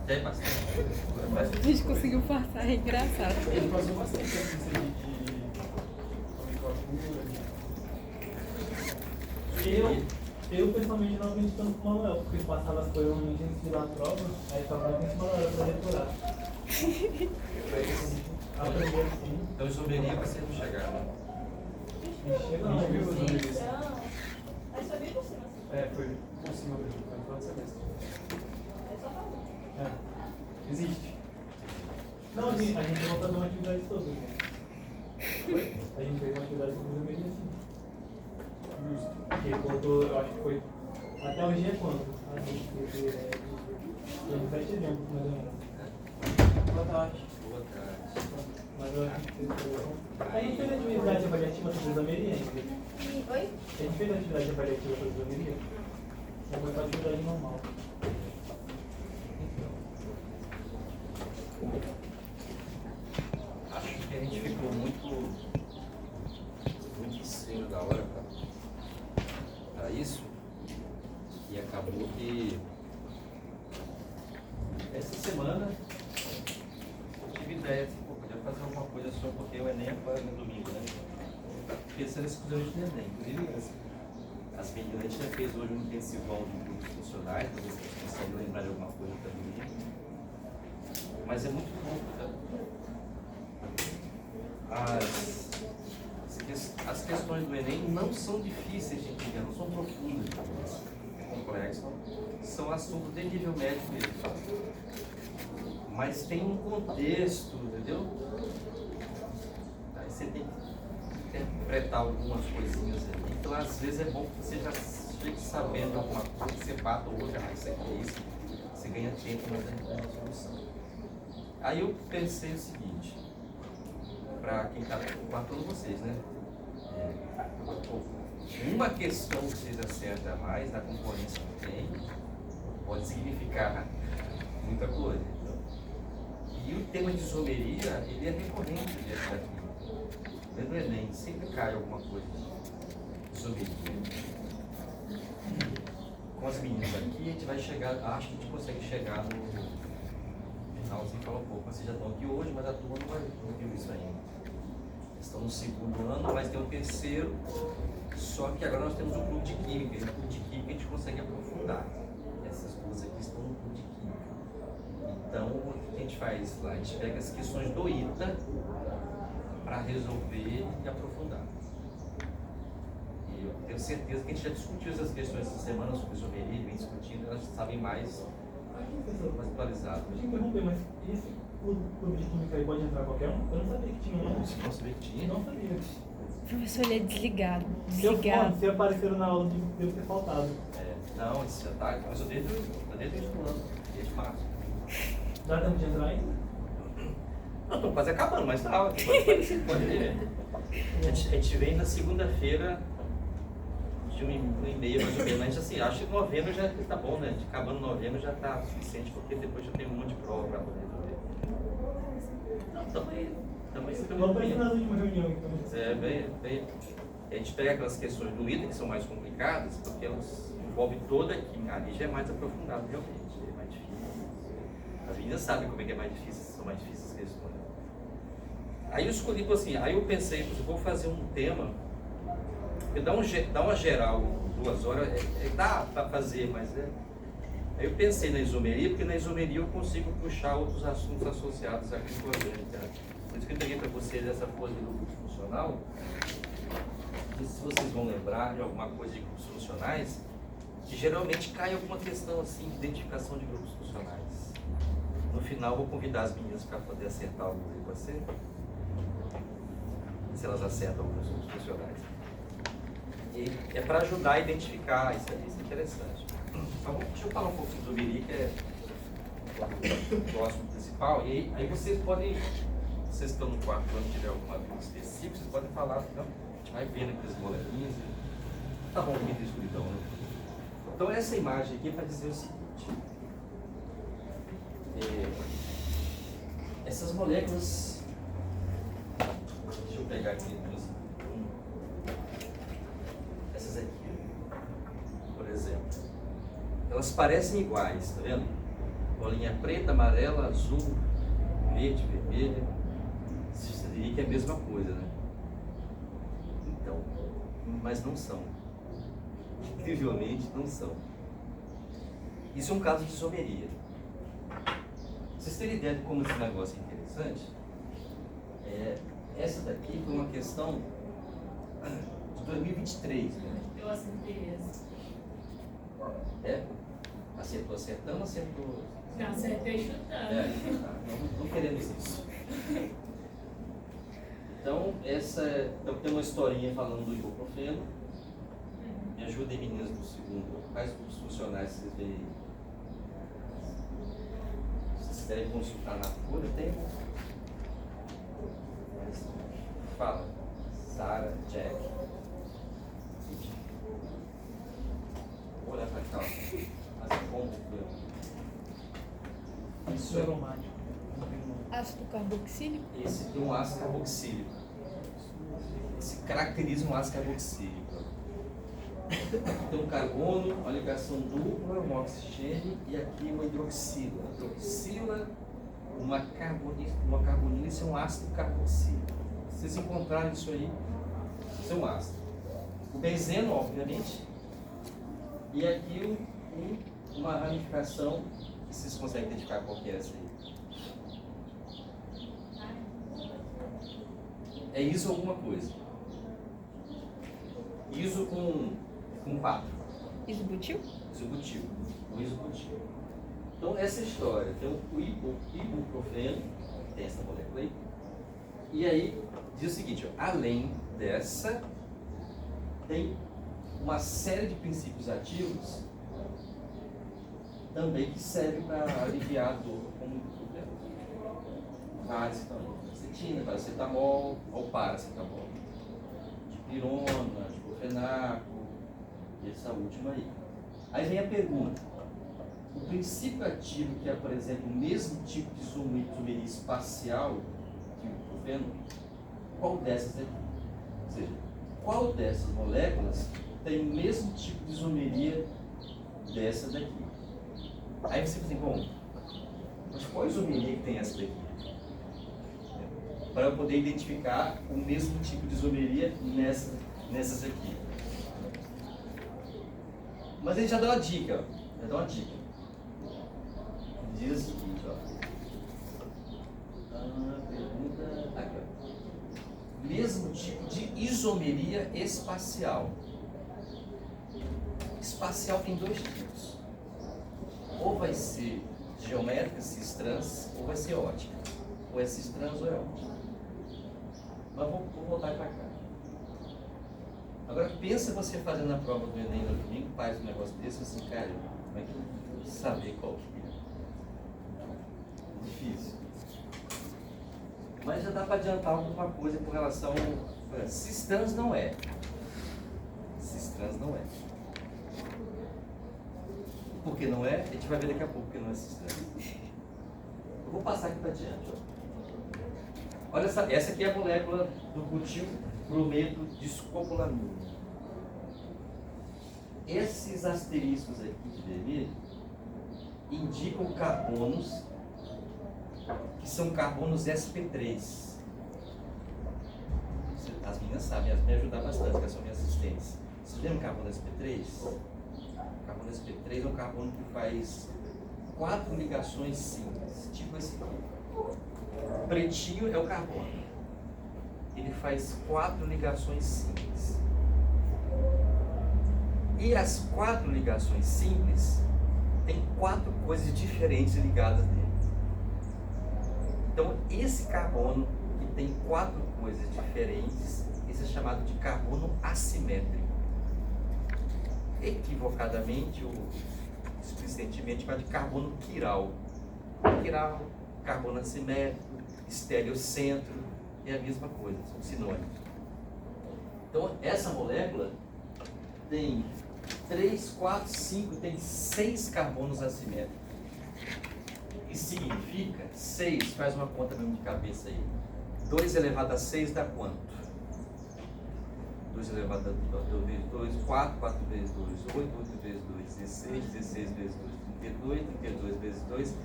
Tem bastante. A gente conseguiu passar, é engraçado. Ele passou bastante tempo de nomenclatura. Eu pessoalmente não acredito tanto com o Manuel, porque ele passava as coisas no início da prova, aí ficava muito em cima da hora pra decorar. Aprender assim. Então, isomeria você não chegar, né? Chega não, viu? Aí só veio por cima. Foi por cima mesmo, foi no final do semestre. É só pra Existe. Não, a gente vai fazer uma atividade toda, né? A gente fez uma atividade com o mesmo assim. Justo. Porque ele botou, eu acho que foi. Até hoje é quanto? A gente teve. Ele vai ter tempo, mais ou menos. Boa tarde. Boa tarde. Mas eu acho que a gente fez atividade avaliativa sobre isomeria ainda. Oi? A gente fez atividade avaliativa sobre isomeria? Ou foi só atividade normal? Acho que a gente ficou muito em cima da hora para isso. E acabou que essa semana eu tive ideia de podia fazer alguma coisa só porque o Enem é agora no domingo, né? Pensando exclusivamente no Enem. Inclusive, as meninas, a gente já fez hoje um intensivão de grupos funcionais, talvez vocês consigam lembrar de alguma coisa também. Mas é muito pouco, tá? As questões do Enem não são difíceis de entender, não são profundas, complexas, são assuntos de nível médio mesmo. Mas tem um contexto, entendeu? Aí você tem que interpretar algumas coisinhas ali. Então, às vezes, é bom que você já fique sabendo alguma coisa, que você bata hoje, isso aqui é isso, você ganha tempo na solução. Aí eu pensei o seguinte, para quem está batendo vocês, né? Uma questão que vocês acertam a mais na concorrência que tem pode significar muita coisa. Então. E o tema de isomeria, ele é recorrente dentro daqui. Dentro do Enem, sempre cai alguma coisa de isomeria. Com as meninas aqui, a gente vai chegar, acho que a gente consegue chegar no finalzinho, fala um pouco, mas vocês já estão aqui hoje, mas a turma não viu isso ainda. Estão no segundo ano, mas tem um terceiro, só que agora nós temos um clube de química, e no clube de química a gente consegue aprofundar. Essas duas aqui estão no clube de química. Então, o que a gente faz lá? A gente pega as questões do ITA para resolver e aprofundar. E eu tenho certeza que a gente já discutiu essas questões essa semana sobre isomeria, vem discutindo, elas sabem mais atualizadas. Deixa eu interromper, mas esse clube de química aí pode entrar qualquer um? Eu não sabia que tinha, não. Você não sabia que tinha? Não sabia. O professor ele é desligado. Se apareceram na aula, deve ter faltado. Não, isso já está, mas eu desde o ano, desde março. Dá tempo de entrar ainda? Não, estou quase acabando, mas tá, pode ver. A gente vem na segunda-feira de 1h30 mais ou menos. A gente assim, acho que novembro já está bom, né? Acabando novembro já está suficiente, porque depois já tem um monte de prova para poder fazer. Não, também Vamos para nas últimas reuniões. bem. A gente pega aquelas questões do ITA que são mais complicadas, porque elas envolvem toda a química. Ali já é mais aprofundado realmente, é mais difícil. As meninas sabem como é que é mais difícil, são mais difíceis as questões. Aí eu escolhi assim, aí eu pensei, vou fazer um tema, porque dá uma geral, 2 horas, dá para fazer, mas Aí eu pensei na isomeria, porque na isomeria eu consigo puxar outros assuntos associados à química orgânica. Por isso que eu peguei para vocês essa coisa do grupo funcional. Não sei se vocês vão lembrar de alguma coisa de grupos funcionais, que geralmente cai alguma questão assim de identificação de grupos funcionais. No final eu vou convidar as meninas para poder acertar alguns aí com você. Se elas acertam alguns grupos funcionais. E é para ajudar a identificar, isso é interessante. Então, deixa eu falar um pouco sobre isomeria, que é o próximo principal. E aí vocês podem, vocês que estão no quarto ano, tiver alguma dúvida específica, vocês podem falar, então, a gente vai vendo aqui as boletinhas. Tá bom, aqui tem escuridão, né? Então, essa imagem aqui é para dizer o seguinte. Essas moléculas, deixa eu pegar aqui essas aqui, por exemplo, elas parecem iguais, tá vendo? bolinha preta, amarela, azul, verde, vermelha. Você diria que é a mesma coisa, né? Então, mas não são. Incrivelmente não são. Isso é um caso de isomeria. Vocês terem ideia de como esse negócio é interessante? Essa daqui foi uma questão de 2023, né? Eu acertei essa. Acertou acertando, acertou. Não, acertei chutando. Não queremos isso. Então, então tem uma historinha falando do ibuprofeno. Me ajudem, meninas do segundo. Quais os funcionais vocês veem aí? Vocês querem consultar na folha? Tem? Fala. Sara, Jack. Vou olhar para cá. Mas como Isso é aromático. Ácido carboxílico? esse tem um ácido carboxílico. Esse caracteriza um ácido carboxílico. Tem um carbono, uma ligação dupla, um oxigênio e aqui uma hidroxila. Hidroxila, uma carbonila, isso é um ácido carboxílico. Se vocês encontrarem isso aí, isso é um ácido. O benzeno, obviamente, e aqui uma ramificação, vocês conseguem identificar qual que é essa aí. É iso alguma coisa. Iso com 4. Isobutil? Isobutil. O isobutil. Então, essa história. Então, o ibuprofeno, tem essa molécula aí. E aí, diz o seguinte, ó, além dessa, tem uma série de princípios ativos também que servem para aliviar a dor como ibuprofeno. Vários também. Acetina, paracetamol, ou paracetamol. Dipirona, diclofenaco, e essa última aí. Aí vem a pergunta. O princípio ativo que apresenta o mesmo tipo de isomeria espacial que o ibuprofeno, qual dessas aqui? Ou seja, qual dessas moléculas tem o mesmo tipo de isomeria dessa daqui? Aí você fala assim, bom, mas qual isomeria que tem essa daqui? Para eu poder identificar o mesmo tipo de isomeria nessas aqui. Mas ele já dá uma dica, ó. Já dá uma dica. Diz o seguinte, ó. Pergunta aqui, ó. Mesmo tipo de isomeria espacial. Espacial tem dois tipos. Ou vai ser geométrica, cis-trans, ou vai ser ótica. Ou é cis-trans ou é ótica. Mas vou voltar para cá. Agora pensa você fazendo a prova do Enem no domingo, faz um negócio desse, assim, cara, como é que eu vou saber qual que é? Difícil. Mas já dá para adiantar alguma coisa com relação. Cis-trans não é. Cis-trans não é. Por que não é? A gente vai ver daqui a pouco porque não é cis-trans. Eu vou passar aqui para diante, ó. Olha essa aqui é a molécula do butil brometo de escopolamina. Esses asteriscos aqui de vermelho indicam carbonos que são carbonos sp3. As meninas sabem, elas me ajudam bastante, que são minhas assistentes. Vocês lembram o carbono sp3? O carbono sp3 é um carbono que faz 4 ligações simples, tipo esse aqui. O pretinho é o carbono. Ele faz 4 ligações simples. E as 4 ligações simples tem 4 coisas diferentes ligadas nele. Então, esse carbono que tem 4 coisas diferentes, esse é chamado de carbono assimétrico. Equivocadamente ou displicentemente, chamado de carbono quiral. Quiral, carbono assimétrico, estereocentro, é a mesma coisa, são sinônimos. Então, essa molécula tem 3, 4, 5, tem 6 carbonos assimétricos. Isso significa, 6, faz uma conta mesmo de cabeça aí. 2 elevado a 6 dá quanto? 2 elevado a 2 vezes 2, 4, 4 vezes 2, 8, 8 vezes 2, 16, 16 vezes 2, 32, 32 vezes 2,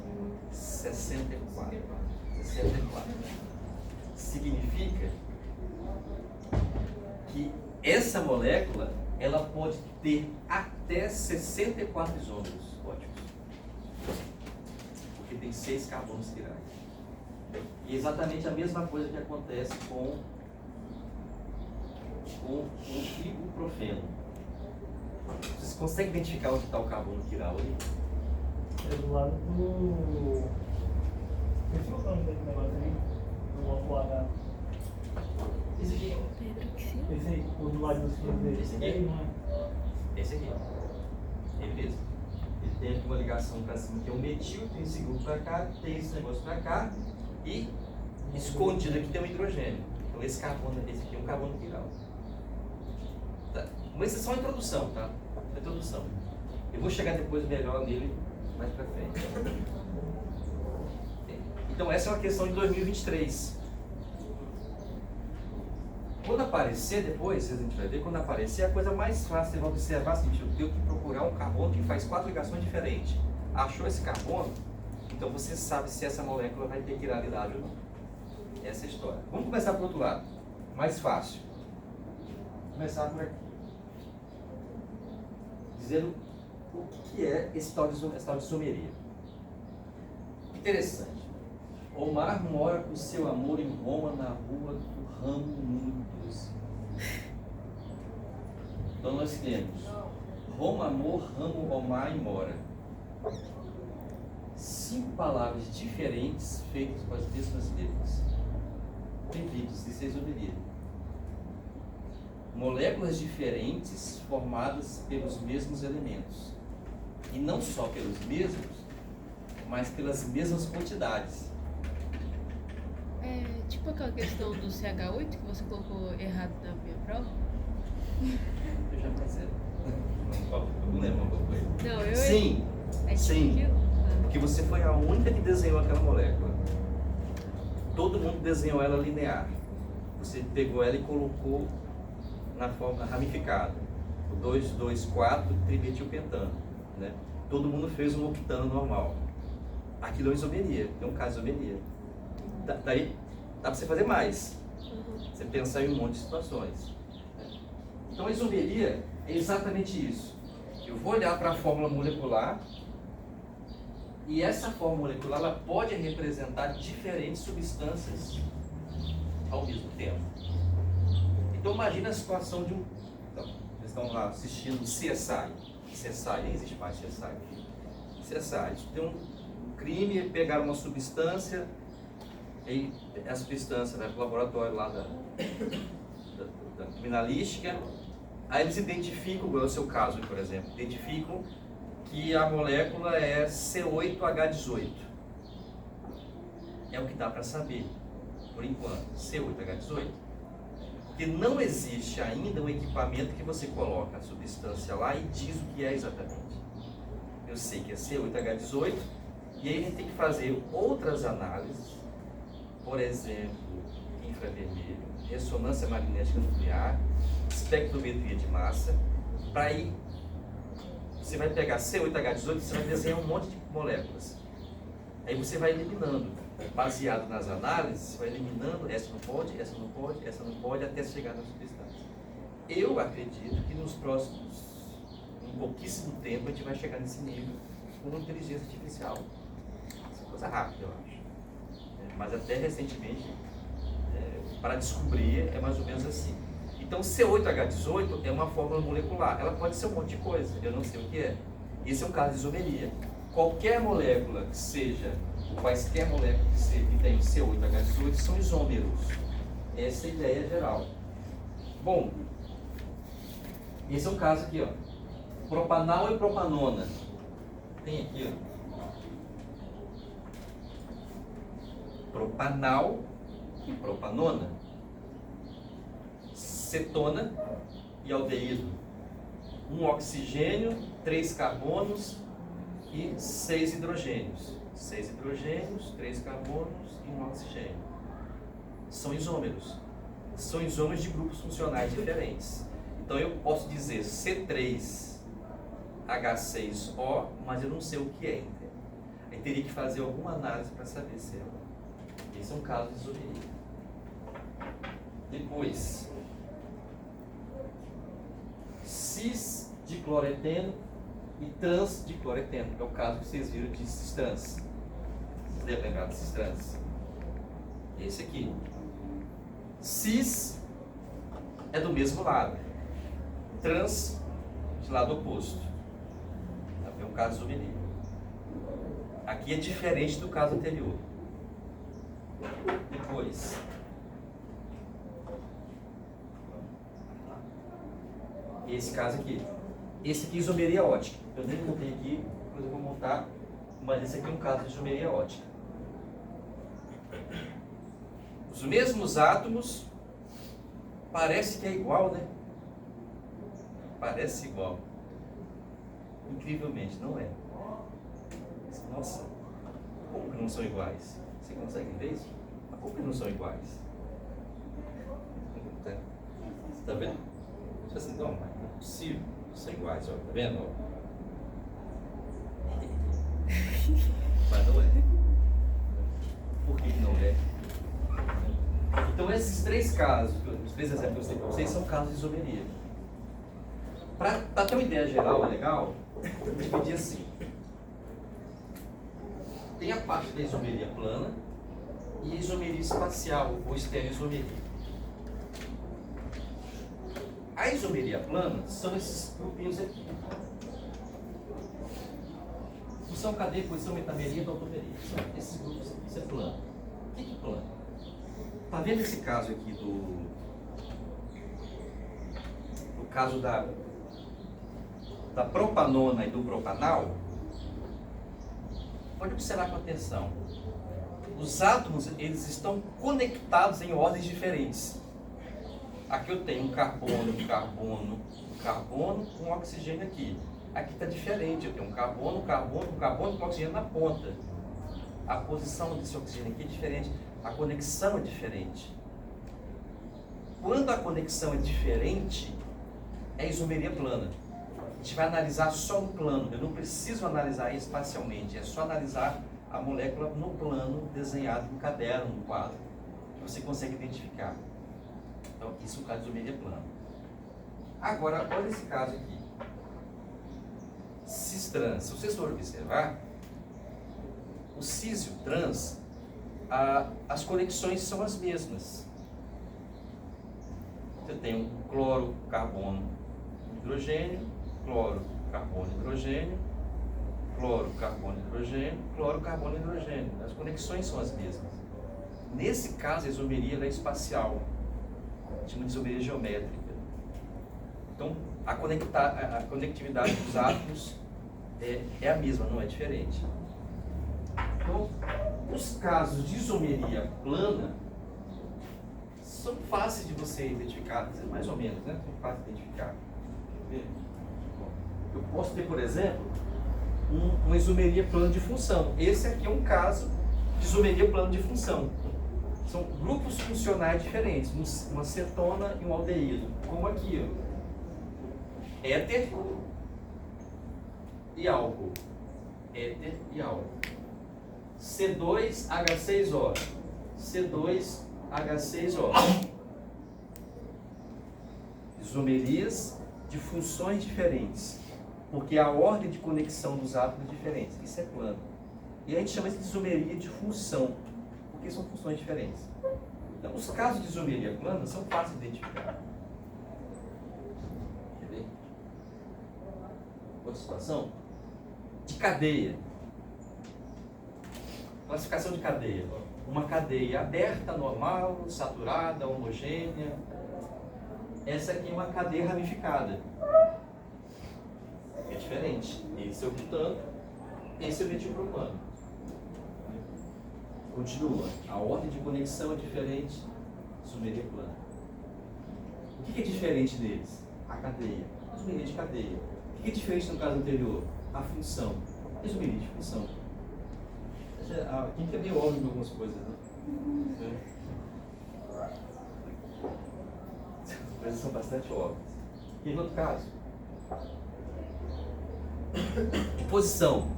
64. 64. Significa que essa molécula, ela pode ter até 64 isômeros óticos. Porque tem 6 carbonos quirais. E exatamente a mesma coisa que acontece com o ibuprofeno. Vocês conseguem identificar onde está o carbono quiral aí? É do lado do... Esse é o nome desse negócio aí? Do outro lado. Esse aqui. Hidroxila? Esse aí, o do lado dos filhos dele. Esse aqui? Aí, não é? Esse aqui. Ele mesmo. Ele tem aqui uma ligação para cima que é um metil, tem esse grupo para cá, tem esse negócio para cá e escondido aqui tem um hidrogênio. Então esse carbono, esse aqui é um carbono quiral. Tá. Mas isso é só uma introdução, tá? Uma introdução. Eu vou chegar depois melhor nele mais para frente. Então essa é uma questão de 2023. Quando aparecer depois, a gente vai ver, quando aparecer, a coisa mais fácil, você vai observar assim, eu tenho que procurar um carbono que faz 4 ligações diferentes. Achou esse carbono? Então você sabe se essa molécula vai ter quiralidade ou não. Essa é a história. Vamos começar por outro lado. Mais fácil. Vou começar por aqui. Dizendo o que é esse tal de isomeria. Interessante. Omar mora com seu amor em Roma, na rua do Ramo número 12. Então nós temos Roma, amor, Ramo, Omar e mora. 5 palavras diferentes feitas com as mesmas letras. Perfeitos, isso é isomeria. Moléculas diferentes formadas pelos mesmos elementos. E não só pelos mesmos, mas pelas mesmas quantidades. É tipo aquela questão do CH8 que você colocou errado na minha prova? Eu já passei. Não lembro qual foi. Não, eu Sim, É tipo sim. aquilo? Porque você foi a única que desenhou aquela molécula. Todo mundo desenhou ela linear. Você pegou ela e colocou na forma ramificada. O 2, 2, 4, trimetilpentano. Né? Todo mundo fez um octano normal. Aquilo é isomeria, tem um caso de isomeria. Daí dá para você fazer mais. Você pensar em um monte de situações. Então a isomeria é exatamente isso. Eu vou olhar para a fórmula molecular e essa fórmula molecular ela pode representar diferentes substâncias ao mesmo tempo. Então imagina a situação de um... Então, vocês estão lá assistindo CSI. CSI, nem existe mais CSI. CSI, tem um crime, pegaram uma substância, e a substância vai para o laboratório lá da criminalística, aí eles identificam, igual é o seu caso, por exemplo, identificam que a molécula é C8H18. É o que dá para saber, por enquanto, C8H18. Porque não existe ainda um equipamento que você coloca a substância lá e diz o que é exatamente. Eu sei que é C8H18, e aí a gente tem que fazer outras análises, por exemplo, infravermelho, ressonância magnética nuclear, espectrometria de massa, para ir, você vai pegar C8H18, você vai desenhar um monte de moléculas. Aí você vai eliminando, baseado nas análises, você vai eliminando, essa não pode, essa não pode, essa não pode, até chegar na substância. Eu acredito que nos próximos, em pouquíssimo tempo, a gente vai chegar nesse nível com inteligência artificial. Essa coisa rápida, eu acho. Mas até recentemente, para descobrir, é mais ou menos assim. Então, C8H18 é uma fórmula molecular. Ela pode ser um monte de coisa, eu não sei o que é. Esse é um caso de isomeria. Qualquer molécula que seja, quaisquer moléculas que tenham C8H18 são isômeros. Essa é a ideia geral. Bom, esse é um caso aqui, ó. Propanal e propanona. Tem aqui, ó. Propanal e propanona, cetona e aldeído, um oxigênio, 3 carbonos e 6 hidrogênios. 6 hidrogênios, 3 carbonos e um oxigênio. São isômeros. São isômeros de grupos funcionais diferentes. Então eu posso dizer C3 H6O, mas eu não sei o que é. Entende? Aí teria que fazer alguma análise para saber se é. Esse é um caso de isomeria. Depois, cis de cloreteno e trans de cloreteno, que é o caso que vocês viram de cis-trans. Vocês devem lembrar de cis-trans. Esse aqui. Cis é do lado. Trans, de lado oposto. É um caso de isomeria. Aqui é diferente do caso anterior. Depois. Esse caso aqui. Esse aqui é isomeria ótica. Eu nem montei aqui, depois eu vou montar. Mas esse aqui é um caso de isomeria ótica. Os mesmos átomos, parece que é igual, né? Parece igual. Incrivelmente, não é. Nossa, como que não são iguais? Você consegue ver isso? Mas como que não são iguais? Você está vendo? Tipo assim, não, mas não é possível ser iguais, ó, tá vendo? Mas não é. Por que não é? Então esses três casos, os três exemplos que eu dei para vocês, são casos de isomeria. Para ter uma ideia geral, é legal, eu dividir assim. Tem a parte da isomeria plana e a isomeria espacial, ou estereoisomeria. A isomeria plana são esses grupinhos aqui. Função cadeia, posição, metameria e automeria. São esses grupos aqui, isso é plano. O que é plano? Está vendo esse caso aqui do caso da propanona e do propanal? Pode observar com atenção. Os átomos, eles estão conectados em ordens diferentes. Aqui eu tenho um carbono, um carbono, um carbono com oxigênio aqui. Aqui está diferente, eu tenho um carbono, um carbono, um carbono com oxigênio na ponta. A posição desse oxigênio aqui é diferente, a conexão é diferente. Quando a conexão é diferente, é isomeria plana. A gente vai analisar só no plano, eu não preciso analisar espacialmente, é só analisar a molécula no plano desenhado no caderno, no quadro, que você consegue identificar. Então, isso é o caso de isomeria plana. Agora, olha esse caso aqui. Cis-trans. Se vocês forem observar, o cis e o trans, as conexões são as mesmas. Você tem um cloro, carbono, hidrogênio, cloro, carbono, hidrogênio, cloro, carbono, hidrogênio, cloro, carbono, hidrogênio. As conexões são as mesmas. Nesse caso, a isomeria é espacial. Chama de isomeria geométrica. Então, a conectividade dos átomos é a mesma, não é diferente. Então, os casos de isomeria plana são fáceis de você identificar, mais ou menos, né? São fáceis de identificar. Eu posso ter, por exemplo, uma isomeria plana de função. Esse aqui é um caso de isomeria plana de função. São grupos funcionais diferentes, uma cetona e um aldeído, como aqui, ó. Éter e álcool. Éter e álcool. C2H6O. C2H6O. Isomerias de funções diferentes, porque a ordem de conexão dos átomos é diferente. Isso é plano. E a gente chama isso de isomeria de função, porque são funções diferentes. Então, os casos de isomeria plana são fáceis de identificar. Quer ver? Outra situação? De cadeia. Classificação de cadeia. Uma cadeia aberta, normal, saturada, homogênea. Essa aqui é uma cadeia ramificada. É diferente. Esse é o butano, esse é o metilpropano. Continua. A ordem de conexão é diferente. Isomeria plana. O que é diferente deles? A cadeia. Isomeria de cadeia. O que é diferente no caso anterior? A função. Isomeria de função. Aqui é meio óbvio em algumas coisas, né? As coisas são bastante óbvias. E no outro caso? de posição.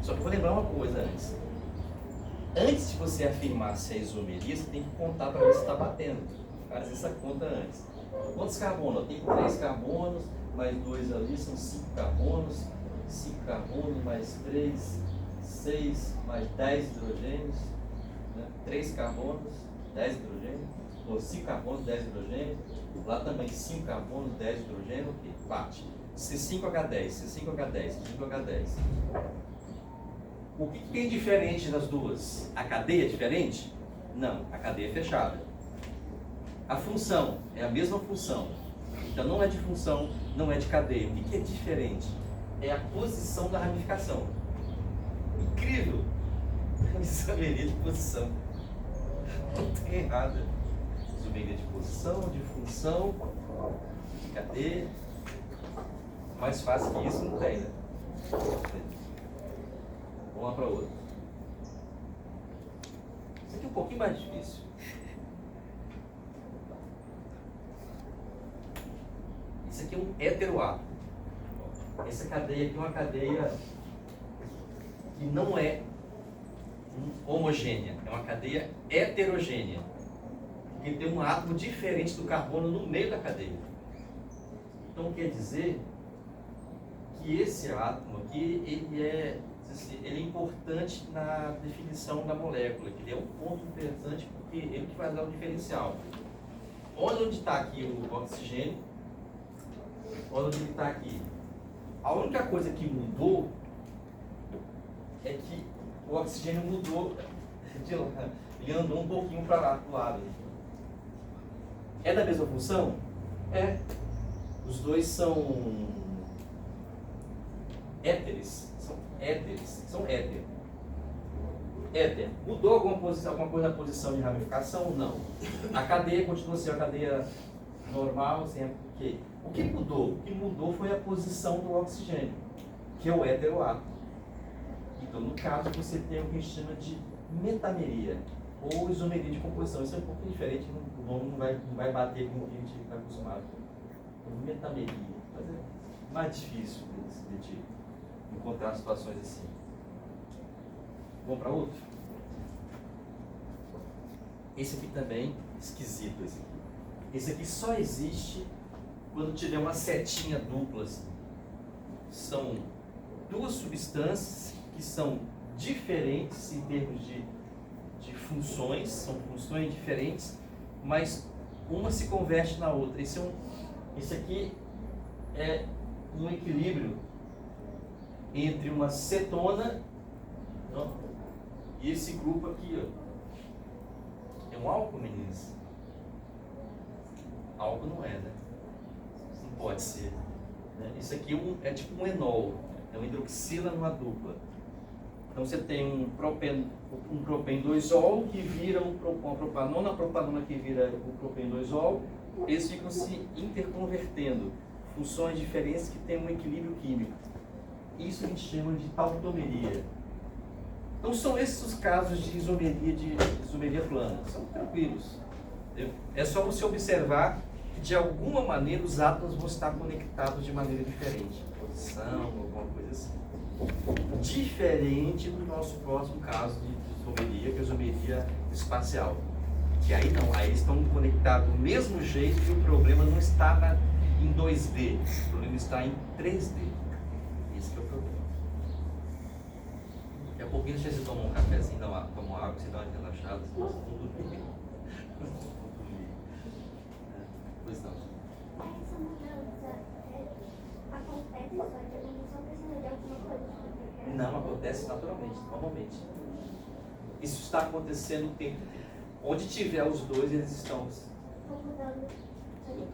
Só que eu vou lembrar uma coisa antes. Antes de você afirmar se é isomeria, você tem que contar para ver se está batendo. Faz essa conta antes. Quantos carbonos? Tem 3 carbonos, mais 2 ali, são 5 carbonos. 5 carbonos mais 3, 6, mais 10 hidrogênios. Né? 3 carbonos, 10 hidrogênios. Ou 5 carbonos, 10 hidrogênios. Lá também 5 carbonos, 10 hidrogênios. Ok, bate. C5H10, C5H10, C5H10. O que tem diferente das duas? A cadeia é diferente? Não, a cadeia é fechada. A função é a mesma função. Então não é de função, não é de cadeia. O que é diferente? É a posição da ramificação. Incrível! Isomeria de posição. Não tem errada. Isomeria de posição, de função, de cadeia. Mais fácil que isso não tem, né? Vamos lá para outro. Isso aqui é um pouquinho mais difícil. Isso aqui é um heteroátomo. Essa cadeia aqui é uma cadeia que não é homogênea, é uma cadeia heterogênea. Porque tem um átomo diferente do carbono no meio da cadeia. Então quer dizer que esse átomo aqui, ele é importante na definição da molécula, que ele é um ponto interessante porque ele que vai dar o diferencial. Olha onde está aqui o oxigênio, olha onde ele está aqui. A única coisa que mudou é que o oxigênio mudou de lá, ele andou um pouquinho para lá, do lado. É da mesma função? É. Os dois são éteres, são éter. Éter. Mudou alguma coisa na posição de ramificação? Não. A cadeia continua sendo a cadeia normal, sempre. Okay. O que mudou? O que mudou foi a posição do oxigênio, que é o heteroátomo. Então, no caso, você tem o que a gente chama de metameria, ou isomeria de composição. Isso é um pouco diferente, o nome não vai bater com o que a gente está acostumado. Então, metameria. Mas é mais difícil de encontrar situações assim. Vamos para outro? Esse aqui também, esquisito esse aqui. Esse aqui só existe quando tiver uma setinha dupla assim. São duas substâncias que são diferentes em termos de funções, são funções diferentes, mas uma se converte na outra. Esse aqui é um equilíbrio entre uma cetona, ó, e esse grupo aqui, ó, é um álcool, meninas. Álcool não é, né? Não pode ser. Né? Isso aqui é tipo um enol, é uma hidroxila numa dupla. Então você tem um propen 2-ol que vira uma propanona, a propanona que vira o propen 2-ol. Eles ficam se interconvertendo, funções diferentes que têm um equilíbrio químico. Isso a gente chama de tautomeria. Então são esses os casos de isomeria plana. São tranquilos. É só você observar que de alguma maneira os átomos vão estar conectados de maneira diferente. Posição, alguma coisa assim. Diferente do nosso próximo caso de isomeria, que é a isomeria espacial. Que aí não, aí eles estão conectados do mesmo jeito e o problema não está em 2D, o problema está em 3D. Esse que é o problema. Daqui a pouquinho você toma um cafezinho, toma uma água, você dá uma relaxada, você passa tudo bem. Pois não. Essa mudança acontece só que a gente só precisa de alguma coisa. Não, acontece naturalmente, normalmente. Isso está acontecendo o tempo. Onde tiver os dois, eles estão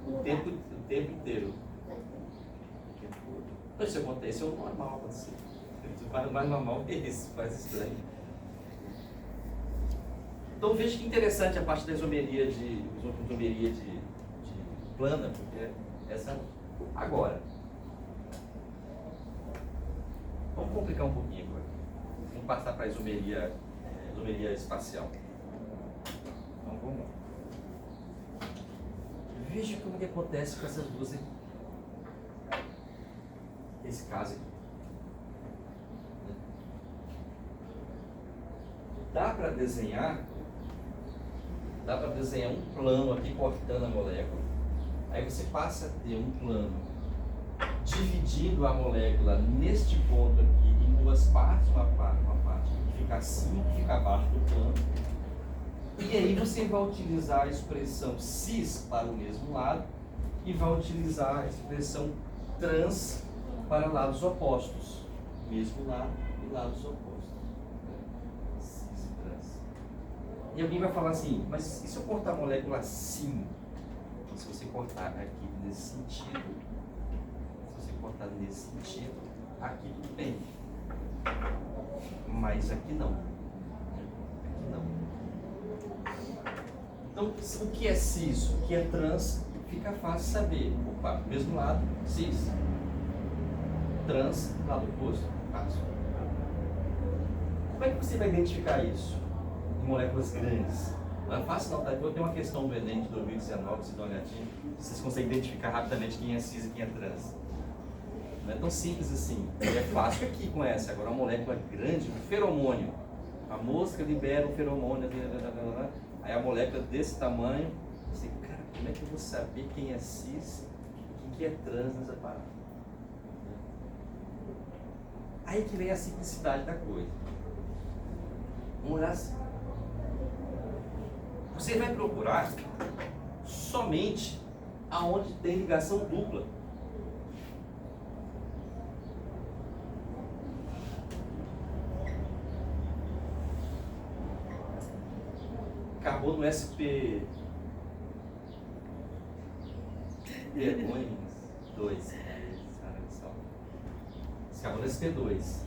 o tempo inteiro. Mas isso acontece, é o normal acontecer. O mais normal é isso, faz estranho. Então veja que interessante a parte da isomeria de plana, porque essa. Agora, vamos complicar um pouquinho agora. Vamos passar para a isomeria espacial. Então vamos lá. Veja como que acontece com essas duas aqui. esse caso aqui. Dá para desenhar um plano aqui cortando a molécula. Aí você passa a ter um plano dividindo a molécula neste ponto aqui em duas partes, uma parte que fica acima e fica abaixo do plano. E aí você vai utilizar a expressão cis para o mesmo lado e vai utilizar a expressão trans para lados opostos. Mesmo lado e lados opostos. Cis e trans. E alguém vai falar assim, mas e se eu cortar a molécula assim? Então, se você cortar aqui nesse sentido, aqui tudo bem. Mas aqui não. Aqui não. Então, o que é cis, o que é trans, fica fácil saber. Opa, mesmo lado, cis. Trans, lado oposto, fácil. Como é que você vai identificar isso em moléculas grandes? Não é fácil não, tá? Eu tenho uma questão do Enem de 2019, se dá uma olhadinha, vocês conseguem identificar rapidamente quem é cis e quem é trans. Não é tão simples assim. É fácil aqui com essa. Agora, uma molécula grande, um feromônio. A mosca libera um feromônio, aí a molécula desse tamanho, você, cara, como é que eu vou saber quem é cis e quem é trans nessa parada? Aí que vem a simplicidade da coisa. Vamos olhar assim. Você vai procurar somente aonde tem ligação dupla. Carbono SP vergonha 2. Esse carbono SP2.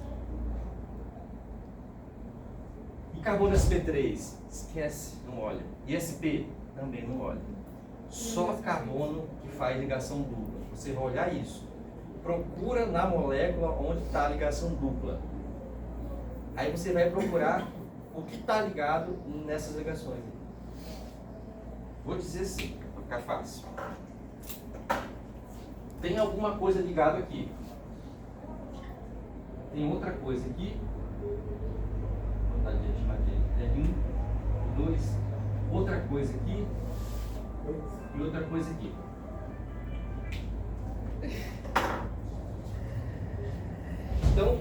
E carbono SP3? Esquece, não olha. E SP? Também não olha. Só carbono que faz ligação dupla. Você vai olhar isso. Procura na molécula onde está a ligação dupla. Aí você vai procurar o que está ligado nessas ligações. Vou dizer assim, para ficar fácil. Tem alguma coisa ligada aqui. Tem outra coisa aqui. Vou botar de chamar de L1, 2. Outra coisa aqui. E outra coisa aqui. Então,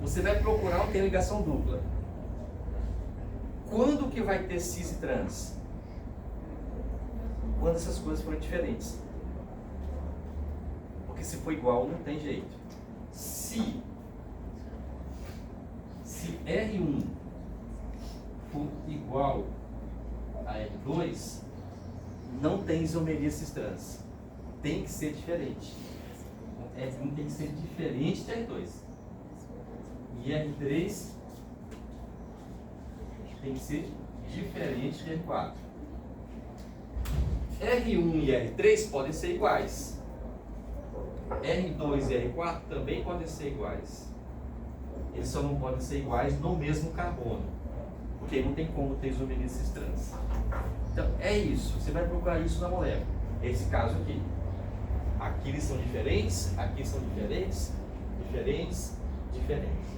você vai procurar onde tem ligação dupla. Quando que vai ter cis e trans? Quando essas coisas forem diferentes. Porque se for igual, não tem jeito. Se R1 for igual a R2, não tem isomeria cis trans. Tem que ser diferente. R1 tem que ser diferente de R2. E R3 tem que ser diferente de R4. R1 e R3 podem ser iguais. R2 e R4 também podem ser iguais. Eles só não podem ser iguais no mesmo carbono, porque não tem como ter isomeria cis trans. Então, é isso. Você vai procurar isso na molécula. Esse caso aqui. Aqui eles são diferentes, aqui são diferentes, diferentes.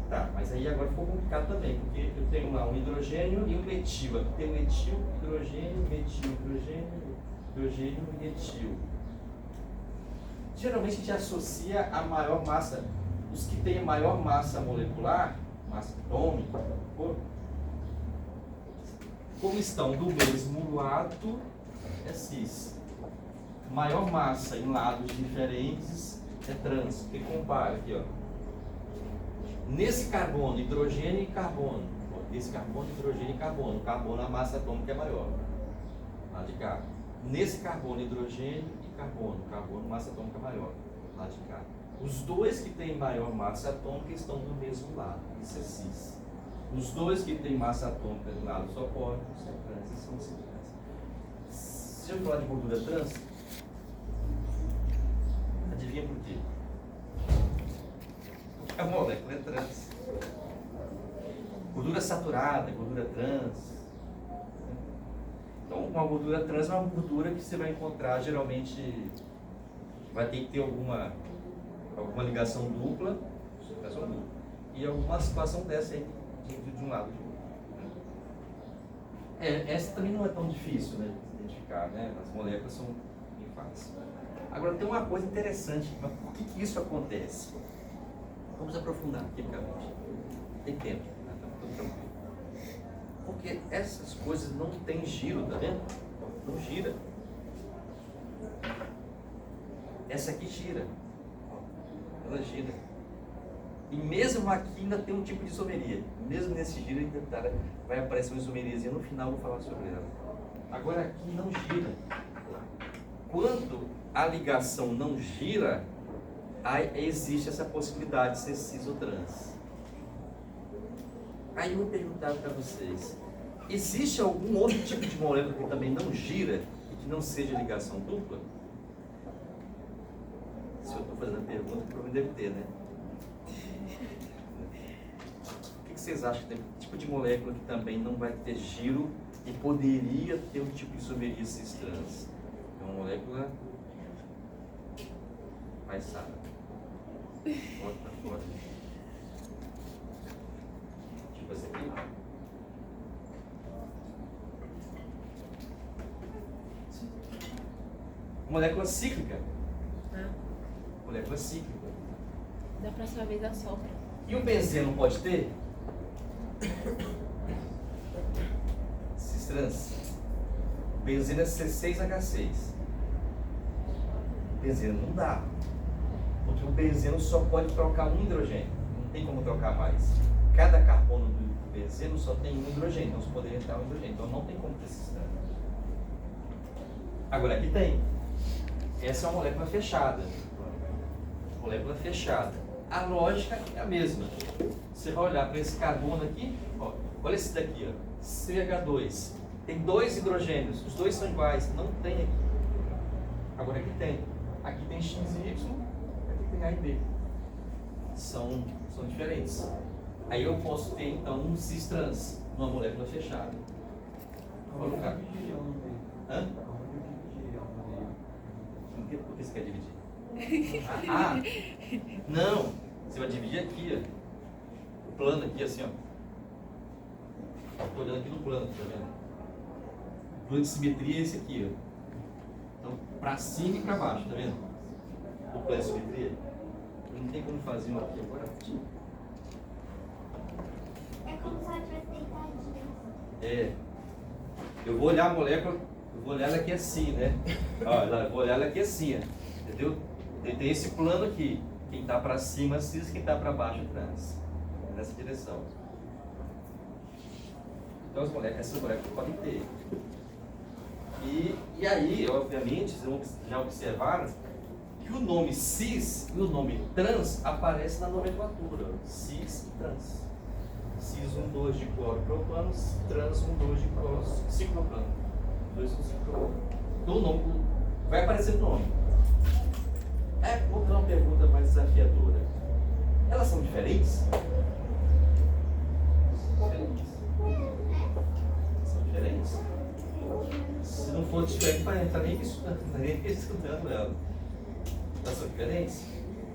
Tá, mas aí agora ficou complicado também, porque eu tenho lá um hidrogênio e um metil. Aqui tem um metil, hidrogênio, metil, hidrogênio e metil. Geralmente a gente associa a maior massa, os que têm maior massa molecular, massa atômica, como estão do mesmo lado, é cis. Maior massa em lados diferentes é trans. Porque compara aqui, ó. Nesse carbono, hidrogênio e carbono. Nesse carbono, hidrogênio e carbono. Carbono, a massa atômica é maior. Lá de cá. Nesse carbono, hidrogênio e carbono. Carbono, massa atômica maior. Lá de cá. Os dois que têm maior massa atômica estão do mesmo lado. Isso é cis. Os dois que têm massa atômica do lado opostos são trans. Isso são cis trans. Se eu falar de gordura trans, adivinha por quê? A molécula é trans. Gordura saturada, gordura trans. Então, uma gordura trans é uma gordura que você vai encontrar, geralmente, vai ter que ter alguma alguma ligação dupla, e alguma situação dessa aí, de um lado e de outro. Essa também não é tão difícil, né, de identificar, né? As moléculas são bem fáceis. Agora tem uma coisa interessante, mas por que isso acontece? Vamos aprofundar quimicamente. Tem tempo, né? Tá tudo tranquilo. Porque essas coisas não têm giro, tá vendo? Não gira. Essa aqui gira. Ela gira. E mesmo aqui ainda tem um tipo de isomeria. Mesmo nesse giro ainda vai aparecer uma isomeriazinha. No final eu vou falar sobre ela. Agora aqui não gira. Quando a ligação não gira, aí existe essa possibilidade de ser cis ou trans. Aí eu vou perguntar para vocês, existe algum outro tipo de molécula que também não gira e que não seja ligação dupla? Se eu estou fazendo a pergunta, provavelmente deve ter, né? O que vocês acham que tem um tipo de molécula que também não vai ter giro e poderia ter um tipo de isomeria cis trans? É uma molécula mais sana. Bota para fora. Tipo essa aqui. Molécula cíclica. Molécula cíclica. Da próxima vez assopra. E o benzeno pode ter? Cis trans. O benzeno é C6H6. Benzeno não dá. Porque o benzeno só pode trocar um hidrogênio. Não tem como trocar mais. Cada carbono do benzeno só tem um hidrogênio. Então só poderia entrar um hidrogênio. Então não tem como ter cis trans. Agora aqui tem. Essa é uma molécula fechada. Molécula fechada. A lógica é a mesma. Você vai olhar para esse carbono aqui, ó, olha esse daqui, ó, CH2. Tem 2 hidrogênios, os dois são iguais, não tem aqui. Agora aqui tem. Aqui tem X e Y, aqui tem A e B. São diferentes. Aí eu posso ter então um cis trans, uma molécula fechada. Vou colocar. Hã? Por que você quer dividir? Não! Você vai dividir aqui, ó. O plano aqui, assim, ó. Estou olhando aqui no plano, tá vendo? O plano de simetria é esse aqui, ó. Então, pra cima e pra baixo, tá vendo? O plano de simetria. Não tem como fazer um aqui agora. É como se ela tivesse deitadinha. É. Eu vou olhar a molécula, eu vou olhar ela aqui assim, né? Ó, eu vou olhar ela aqui assim, ó. Entendeu? Tem esse plano aqui. Quem está para cima cis, quem está para baixo trans. Nessa direção. Então essas moléculas podem ter. E aí, obviamente, vocês já observaram que o nome cis e o nome trans aparecem na nomenclatura. Cis e trans. Cis 1,2 de cloropropano, trans 1,2 de ciclopropano. 2 com ciclopropano. Então o nome vai aparecer no nome. Vou dar uma pergunta mais desafiadora. Elas são diferentes? São diferentes? Se não for diferente, não está nem estudando ela. Elas são diferentes?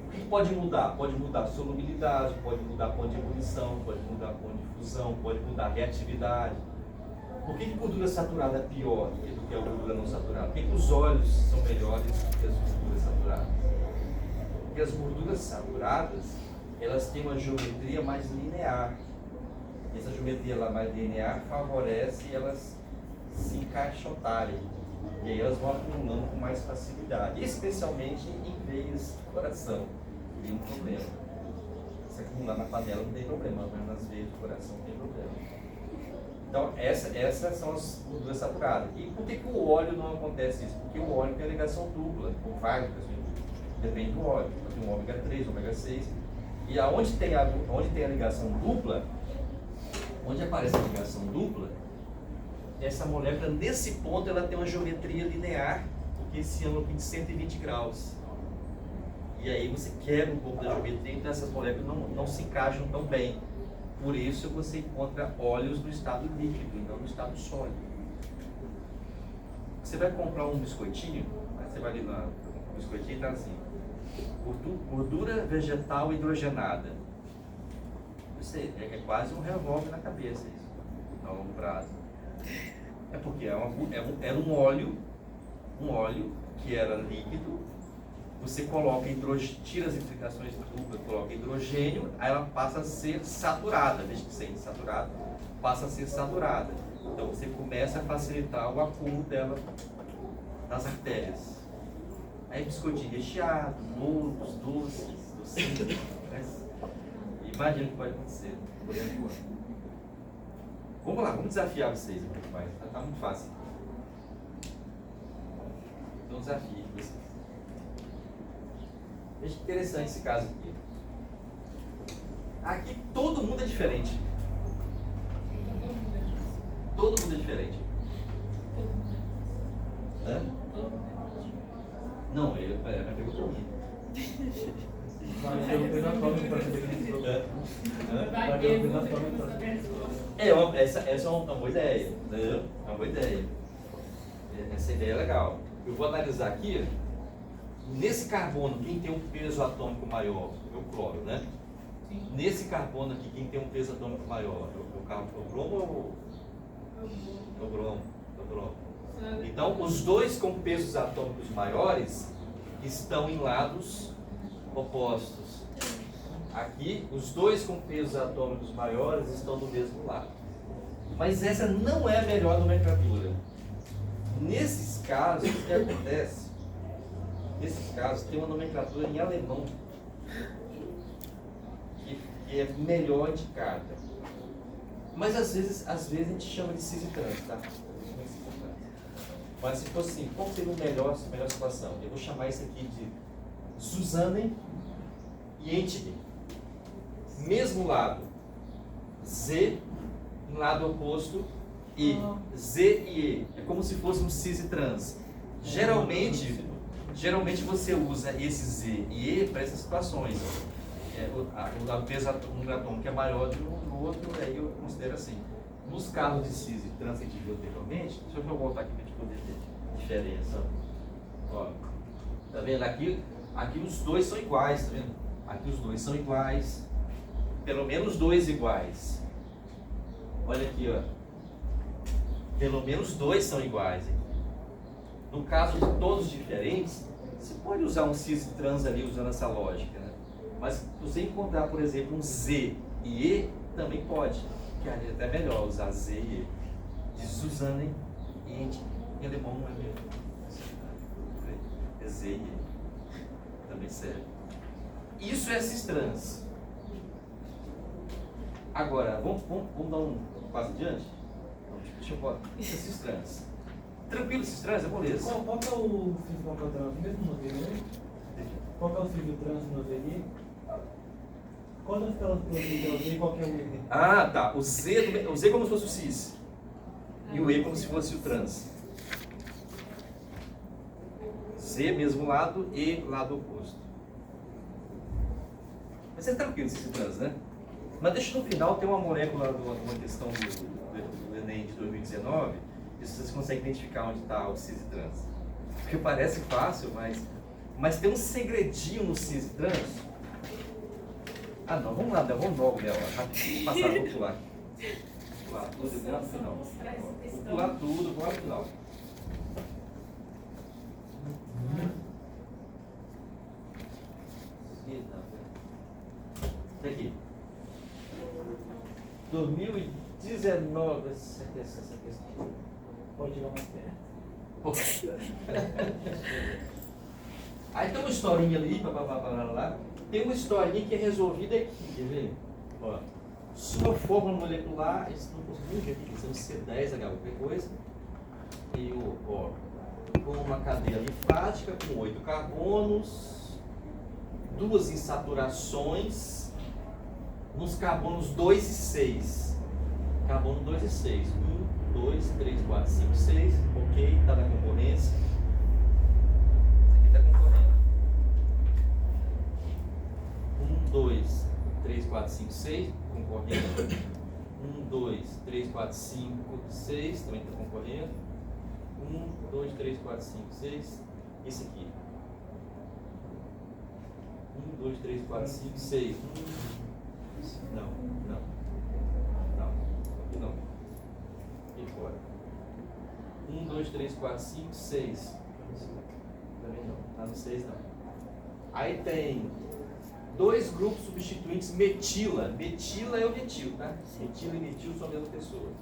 O que pode mudar? Pode mudar a solubilidade, pode mudar ponto de ebulição, pode mudar ponto de fusão, pode mudar a reatividade. Por que gordura saturada é pior do que a gordura não saturada? Por que os óleos são melhores do que as gorduras saturadas? Porque as gorduras saturadas, elas têm uma geometria mais linear. E essa geometria lá mais linear favorece elas se encaixotarem. E aí elas vão acumulando com mais facilidade, especialmente em veias do coração. Tem um problema. Se acumular na panela não tem problema, mas nas veias do coração tem problema. Então, essas são as gorduras saturadas. E por que o óleo não acontece isso? Porque o óleo tem a ligação dupla, com vários, depende do óleo. Então, tem o ômega 3, ômega 6. E onde tem a ligação dupla, onde aparece a ligação dupla, essa molécula, nesse ponto, ela tem uma geometria linear, porque esse ângulo aqui de 120 graus. E aí você quebra um pouco da geometria, então essas moléculas não se encaixam tão bem. Por isso você encontra óleos no estado líquido e não no estado sólido. Você vai comprar um biscoitinho, aí você vai ali no biscoitinho e está assim. Gordura vegetal hidrogenada. Isso é quase um revólver na cabeça isso, a longo prazo. É porque era um óleo que era líquido, você coloca tira as infiltrações duplas, coloca hidrogênio, aí ela passa a ser saturada, deixa de ser insaturada, passa a ser saturada. Então você começa a facilitar o acúmulo dela nas artérias. Aí biscoitinho recheado, bolos, doces, docinhos. Imagina o que pode acontecer. Vamos lá, vamos desafiar vocês um pouco mais. Tá muito fácil. Então desafio vocês. Veja que interessante esse caso aqui. Aqui todo mundo é diferente. Todo mundo é diferente. Hã? Não, ele pegou pra mim. Mas eu fiz atômico para saber quem entrou. Vai ter muita pessoa. Essa é uma boa ideia. Né? É uma boa ideia. Essa ideia é legal. Eu vou analisar aqui. Nesse carbono, quem tem um peso atômico maior? É o cloro, né? Nesse carbono aqui, quem tem um peso atômico maior? É o bromo ou o bromo? Então, os dois com pesos atômicos maiores estão em lados opostos. Aqui, os dois com pesos atômicos maiores estão do mesmo lado. Mas essa não é a melhor nomenclatura. Nesses casos, o que acontece? Nesses casos, tem uma nomenclatura em alemão que é melhor indicada. Mas às vezes a gente chama de cis e trans, tá? Mas se fosse assim, qual seria a melhor situação? Eu vou chamar isso aqui de Zusammen e Entity. Mesmo lado, Z em lado oposto e Z e E. É como se fosse um cis e trans. Geralmente você usa esse Z e E para essas situações. O peso atômico é maior do outro, aí eu considero assim. Nos casos de cis e trans que a gente viu anteriormente, deixa eu voltar aqui para a gente poder ver a diferença. Ó, tá vendo? Aqui os dois são iguais, tá vendo? Aqui os dois são iguais. Pelo menos dois iguais. Olha aqui, ó. Pelo menos dois são iguais. No caso de todos diferentes, você pode usar um cis e trans ali usando essa lógica, né? Mas se você encontrar, por exemplo, um Z e E, também pode. Que é até melhor usar Z e E. De Zusammen e Entity. Em alemão não é mesmo. É Z e E. Também serve. Isso é cis trans. Agora, vamos dar um passo adiante? Deixa eu botar. Isso é cis trans. Tranquilo, cis trans, é moleza. Qual que é o cis trans mesmo no VD? Qual que é o cis trans no VD? Quantas telas produzidas o Z e qual que é o E? Ah, tá. O Z é como se fosse o cis. E o E como se fosse o trans. Z mesmo lado, E lado oposto. Mas é tranquilo esse trans, né? Mas deixa no final ter uma molécula de uma questão do Enem de 2019, e vocês conseguem identificar onde está o cis e trans. Porque parece fácil, mas tem um segredinho no cis e trans. Ah não, vamos lá, vamos logo dela, rapidinho, passar, vamos pular. Pular tudo e lá no final. Vou pular tudo, vou lá no final. Aqui. 2019, essa questão. Pode tirar mais perto. Aí tem uma historinha ali, lá. Tem uma historinha que é resolvida aqui, quer ver? Ó, sua fórmula molecular, esse não conseguiu ver aqui, são C10H, qualquer coisa. E com uma cadeia linfática com 8 carbonos, 2 insaturações, nos carbonos 2 e 6. Carbono 2 e 6. 1, 2, 3, 4, 5, 6. Ok, está na concorrência. Esse aqui está concorrendo. 1, 2, 3, 4, 5, 6. Concorrendo. 1, 2, 3, 4, 5, 6. Também está concorrendo. 1, 2, 3, 4, 5, 6. Esse aqui. 1, 2, 3, 4, 5, 6. Não. Aqui não. Aqui fora. 1, 2, 3, 4, 5, 6. Também não. Tá no 6 não. Aí tem dois grupos substituintes metila. Metila é o metil, tá? Metila e metil são a mesma pessoa.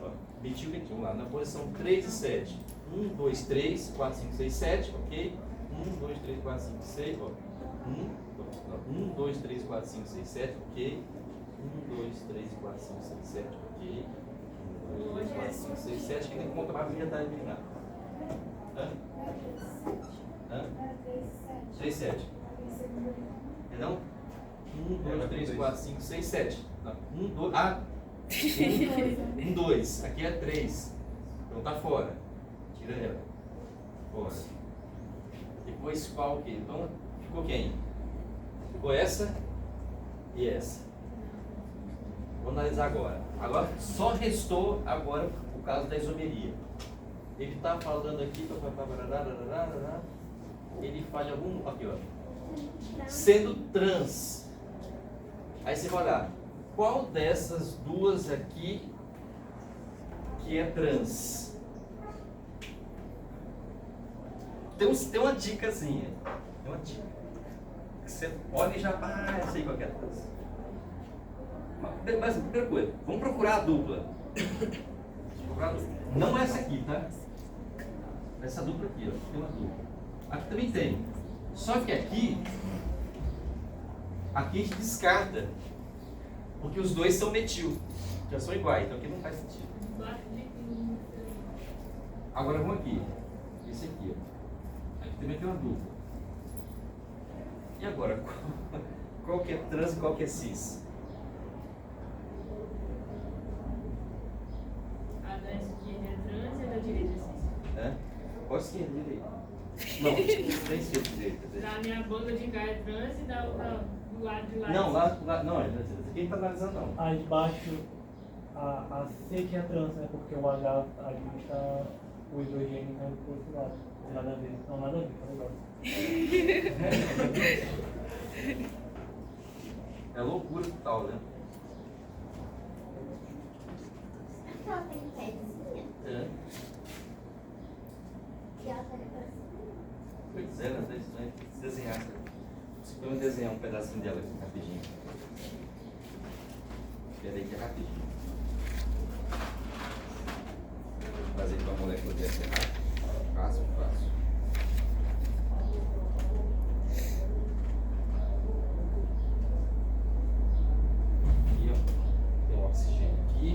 Ó, metil e metil lá na posição 3 e 7. 1, 2, 3, 4, 5, 6, 7, ok? 1, 2, 3, 4, 5, 6, ó. 1, 2, 3, 4, 5, 6, 7, ok? 1, 2, 3, 4, 5, 6, 7, ok? 1, 2, 3, 4, 5, 6, 7, que tem que contar para já está eliminado. Hã? 3, 7. É não? 1, 2, 3, 4, 5, 6, 7. 1, 2. Ah! 1, 2. Aqui é 3. Então tá fora. Tira ela. Fora. Depois qual que? Então ficou quem? Ficou essa e essa. Vou analisar agora. Agora só restou agora o caso da isomeria. Ele está falando aqui, ele fala algum. Aqui, ó. Sendo trans. Aí você vai olhar. Qual dessas duas aqui que é trans? Tem uma dicasinha. Tem uma dica. Você olha e já. Ah, eu sei qual que é trans. Mas primeira coisa, vamos procurar a dupla. Não essa aqui, tá? Essa dupla aqui, ó. Tem uma dupla. Aqui também tem. Só que aqui a gente descarta. Porque os dois são metil. Já são iguais, então aqui não faz sentido. Agora vamos aqui. Esse aqui, ó. Aqui também tem uma dupla. E agora? Qual que é trans e qual que é cis? A da esquerda é trans e a da direita é cis. É? Qual esquerda e direita? Não, nem esquerda e direita. Da minha banda de cá é trans e da outra do lado de lá. Não, lá não, aqui não está analisando não. Aí embaixo, a C que é trans, né? Porque o H ali está o hidrogênio indo pro outro lado. Nada a ver. Não, nada a ver, tá legal. É loucura total, né? Ela tem pezinha É. e ela tá depois. Pois é, às vezes, né? Se desenhar. Vamos desenhar um pedacinho dela aqui, rapidinho. Espera aí que é rapidinho. Vou fazer com a molécula dessa rápido. Fácil. Aqui, ó. Tem um oxigênio aqui.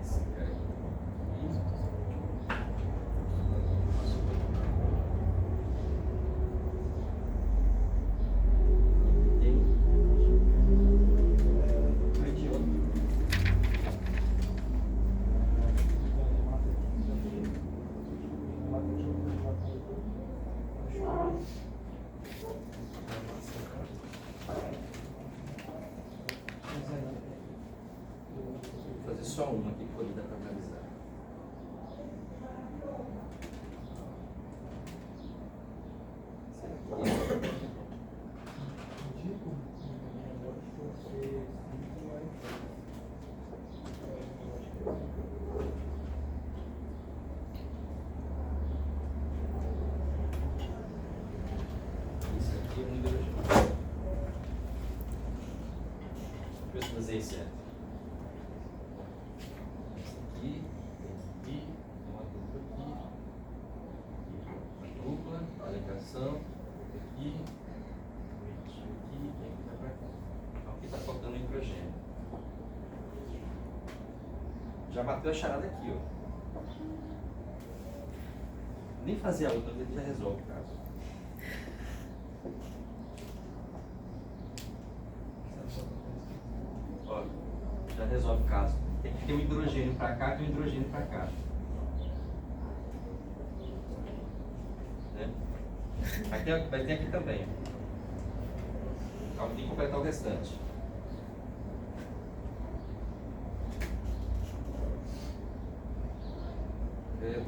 Esse cara aqui. Vou fazer só uma aqui para poder dar para analisar. Isso aqui é um hidrogênio. Deixa eu ver se eu usei certo. Aqui, uma dupla aqui, uma dupla, a ligação, aqui, aqui, e aqui vai para cá. Então aqui está faltando hidrogênio. Já bateu a charada aqui, ó. Nem fazer a outra, ele já resolve o caso. Ó, já resolve o caso. Tem que ter um hidrogênio para cá e um hidrogênio para cá. Né? Vai ter aqui também. Então tem que completar o restante. Beleza?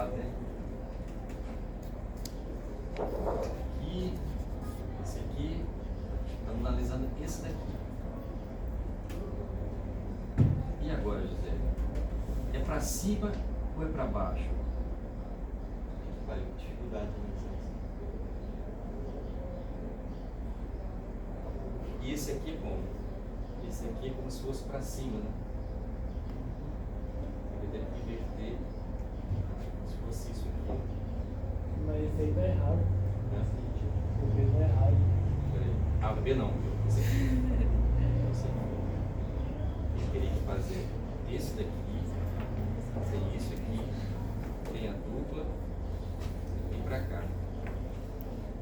lado, né? E esse aqui, estamos analisando esse daqui. E agora, José? É para cima ou é para baixo? Olha, dificuldade de analisar isso. E esse aqui é como? Esse aqui é como se fosse para cima, né? Eu tenho que inverter se fosse isso aqui. Mas esse aí tá errado. Né? O B tá errado. Peraí. Ah, o B não. Esse aqui. Esse aqui. Eu teria que fazer esse daqui, fazer isso aqui, tem a dupla e pra cá.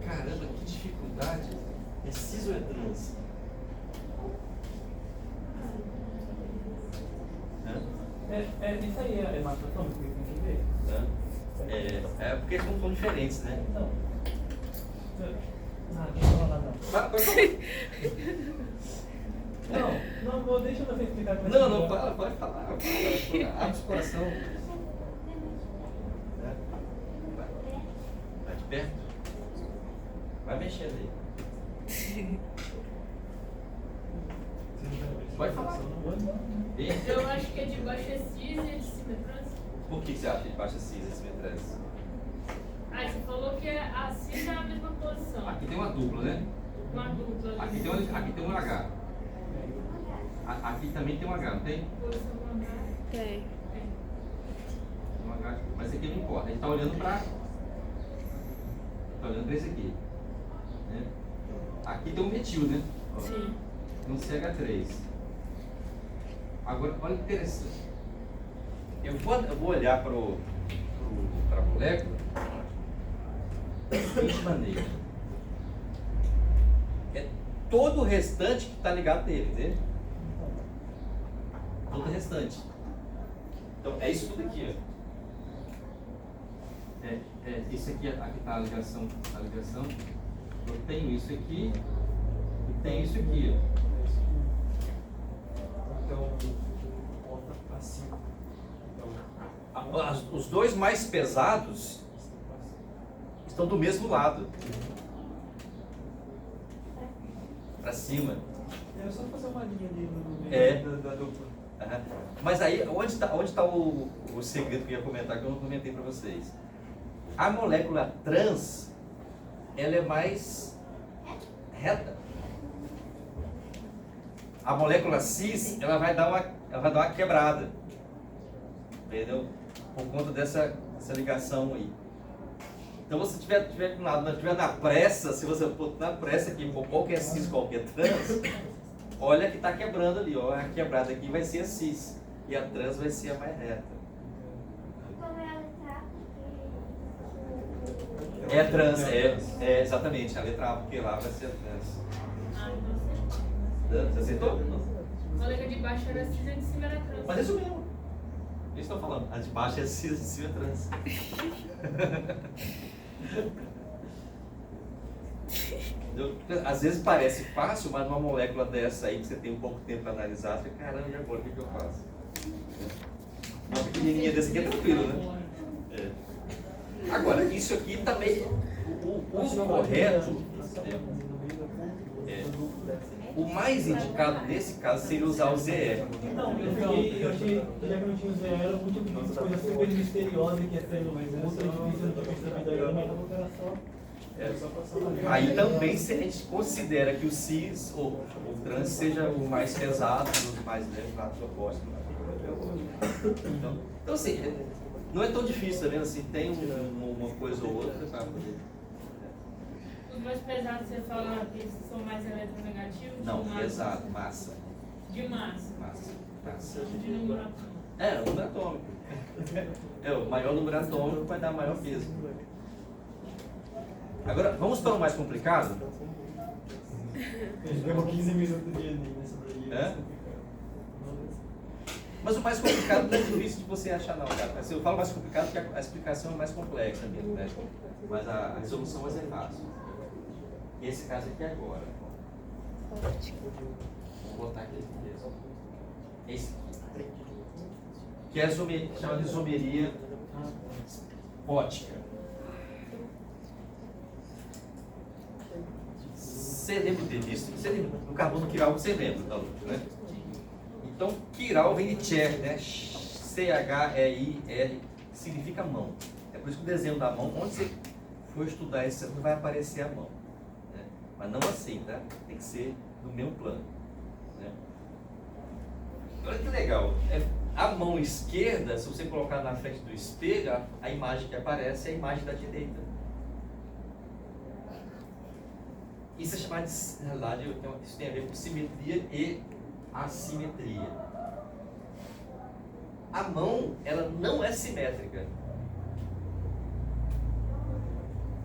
Caramba, que dificuldade! É cis ou é trans? Isso aí é matação que tem que ver. É porque eles não são diferentes, né? Não. Não, não vou falar não. Pode falar. Não, vou, deixa você explicar como é Não, que é. pode falar. Abre o coração. Vai de perto. Vai mexendo aí. Pode falar. Eu acho que é de baixo é cis e é de cima é trans. Por que você acha que de baixo é cis e cima é trans? Ah, você falou que a cis é a mesma posição. Aqui tem uma dupla, né? Uma dupla. Aqui tem um H. Aqui também tem um H, não tem? Posição H. Tem. Um H, mas aqui não importa. A gente está olhando para. Está olhando para esse aqui. Né? Aqui tem um metil, né? Sim. Um CH3. Agora, olha que interessante. Eu vou olhar para a molécula da seguinte maneira. É todo o restante que está ligado nele, entende? Todo o restante. Então, é isso tudo aqui, ó. Isso aqui está a ligação. Eu tenho isso aqui e tenho isso aqui, ó. Então, volta pra cima. Os dois mais pesados estão do mesmo lado. Para cima. É só fazer uma linha ali no meio da dupla. Aham. Mas aí, onde está o segredo que eu ia comentar, que eu não comentei para vocês? A molécula trans, ela é mais reta. A molécula cis, ela vai dar uma quebrada. Entendeu? Por conta dessa ligação aí. Então, se tiver na pressa, se você for na pressa aqui, qual que é cis, qual que é trans, olha que está quebrando ali, ó. A quebrada aqui vai ser a cis e a trans vai ser a mais reta. Como é a letra A? É trans, exatamente, a letra A, porque lá vai ser a trans. Ah, então Você aceitou? Não. a letra de baixo era cis e a de cima era trans. Mas é isso mesmo. Isso que eu estou falando. A de baixo é cis, a de cima é trans. Às vezes parece fácil, mas numa molécula dessa aí, que você tem um pouco tempo para analisar, você fica, caramba, e agora o que eu faço? Uma pequenininha dessa aqui é tranquilo, né? Agora, isso aqui também, o correto, o mais indicado nesse caso seria usar o ZE. Não, eu achei, já que não tinha o ZE, era muito coisa super misteriosa que ia sendo, mas muito difícil de perceber daí, mas eu era só passar uma linha. Aí também se a gente considera que o cis ou o trans seja o mais pesado, o mais leve na sua posta. Então assim, não é tão difícil, né? Assim, tem uma coisa ou outra para poder. Os mais pesados, você fala que são mais eletronegativos? Não, de massa? pesado, massa. De massa. Massa. De número atômico. O número atômico. O maior número atômico vai dar maior peso. Agora, vamos para o mais complicado? Pegou 15 minutos de Enem nessa daí. Mas o mais complicado não é difícil de você achar, não, cara. Eu falo mais complicado porque a explicação é mais complexa mesmo, né? Mas a resolução vai ser fácil. E esse caso aqui agora. Vou botar aqui mesmo. Esse aqui. Que é chama de isomeria ótica. Você lembra de ter visto? Você lembra? No carbono quiral você lembra da luta, né? Então, quiral vem de chair, né? C-H-E-I-R, significa mão. É por isso que o desenho da mão, onde você for estudar esse, não vai aparecer a mão. Né? Mas não assim, tá? Tem que ser no mesmo plano. Né? Olha que legal. A mão esquerda, se você colocar na frente do espelho, a imagem que aparece é a imagem da direita. Isso é chamado de, na verdade, isso tem a ver com simetria e assimetria. A mão, ela não é simétrica.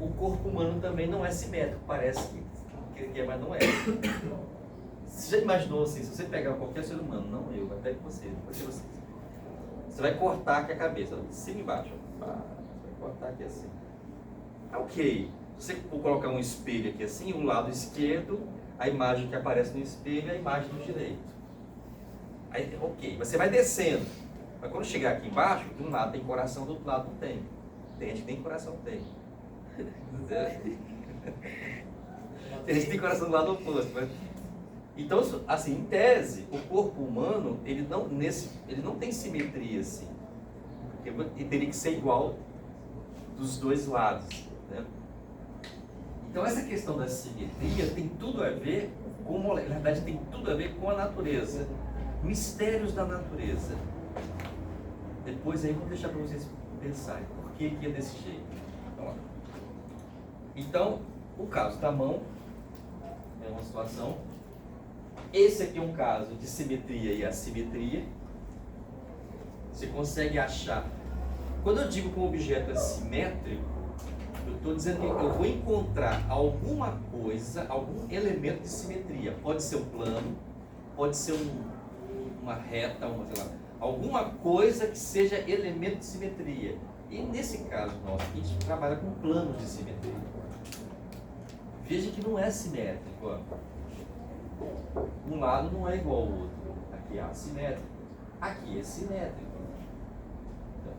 O corpo humano também não é simétrico, parece que é, mas não é. Você já imaginou assim, se você pegar qualquer ser humano, não eu, até você, você vai cortar aqui a cabeça, de cima e embaixo. Você vai cortar aqui assim. Ok. Se você for colocar um espelho aqui assim, o lado esquerdo, a imagem que aparece no espelho é a imagem do direito. Aí, ok, você vai descendo. Mas quando chegar aqui embaixo, de um lado tem coração, do outro lado não tem. Tem gente que nem coração tem. Tem gente que tem coração do lado oposto. Mas... Então, assim, em tese, o corpo humano, ele não tem simetria assim. Ele teria que ser igual dos dois lados. Né? Então, essa questão da simetria tem tudo a ver com, na verdade, tem tudo a ver com a natureza. Mistérios da natureza. Depois aí vou deixar para vocês pensarem por que é desse jeito. Então, o caso da mão é uma situação. Esse aqui é um caso de simetria e assimetria. Você consegue achar. Quando eu digo que um objeto é simétrico, eu estou dizendo que eu vou encontrar alguma coisa, algum elemento de simetria. Pode ser um plano, pode ser uma reta, sei lá, alguma coisa que seja elemento de simetria. E nesse caso nosso, a gente trabalha com planos de simetria. Veja que não é simétrico. Ó. Um lado não é igual ao outro. Aqui é assimétrico. Aqui é simétrico. Então,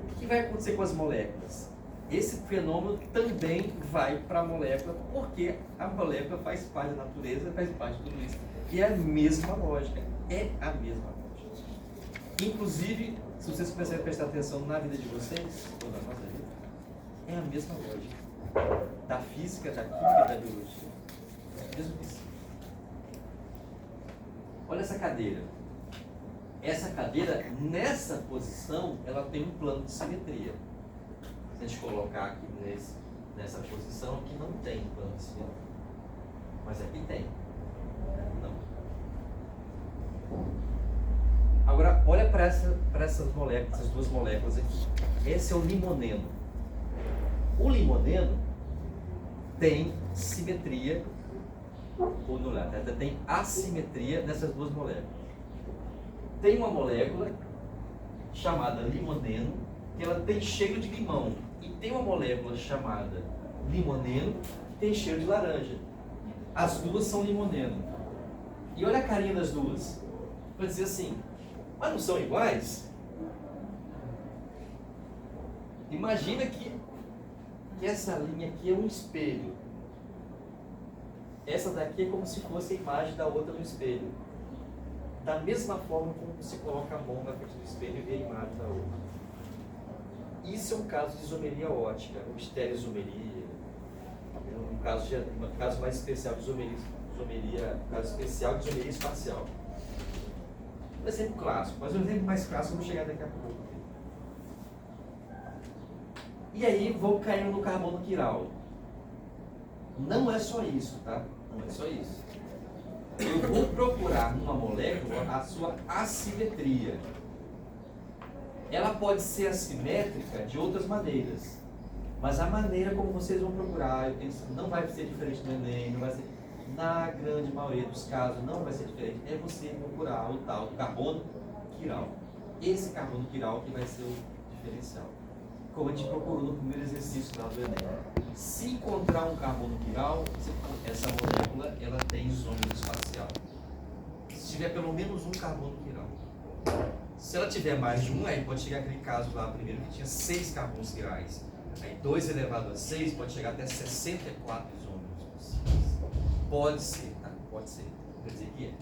o que vai acontecer com as moléculas? Esse fenômeno também vai para a molécula, porque a molécula faz parte da natureza, faz parte de tudo isso. E é a mesma lógica. É a mesma lógica. Inclusive, se vocês começarem a prestar atenção na vida de vocês, ou na nossa vida, é a mesma lógica. Da física, da química, da biologia. É a mesma coisa. Olha essa cadeira. Essa cadeira, nessa posição, ela tem um plano de simetria. Se a gente colocar aqui nessa posição, aqui não tem plano de simetria. Mas aqui tem. Não. Agora, olha para essas moléculas, essas duas moléculas aqui. Esse é o limoneno. O limoneno tem simetria, ou no lado, tem assimetria nessas duas moléculas. Tem uma molécula chamada limoneno, que ela tem cheiro de limão. E tem uma molécula chamada limoneno, que tem cheiro de laranja. As duas são limoneno. E olha a carinha das duas. Vai dizer assim, mas não são iguais? Imagina que essa linha aqui é um espelho. Essa daqui é como se fosse a imagem da outra no espelho. Da mesma forma como você coloca a mão na frente do espelho e vê a imagem da outra. Isso é um caso de isomeria óptica, ou estereoisomeria. Um caso mais especial de isomeria, um caso especial de isomeria espacial. Um exemplo clássico, mas um exemplo mais clássico eu vou chegar daqui a pouco. E aí vou caindo no carbono quiral. Não é só isso, tá? Não é só isso. Eu vou procurar numa molécula a sua assimetria. Ela pode ser assimétrica de outras maneiras. Mas a maneira como vocês vão procurar, eu penso, não vai ser diferente do Enem, não vai ser, na grande maioria dos casos, não vai ser diferente. É você procurar o tal do carbono quiral. Esse carbono quiral que vai ser o diferencial. Como a gente procurou no primeiro exercício lá do Enem. Se encontrar um carbono quiral, essa molécula ela tem isômero espacial. Se tiver pelo menos um carbono quiral. Se ela tiver mais de um, aí pode chegar aquele caso lá primeiro que tinha 6 carbonos quirais. Aí 2 elevado a 6 pode chegar até 64 isômeros possíveis. Pode ser, tá? Pode ser. Não quer dizer que é.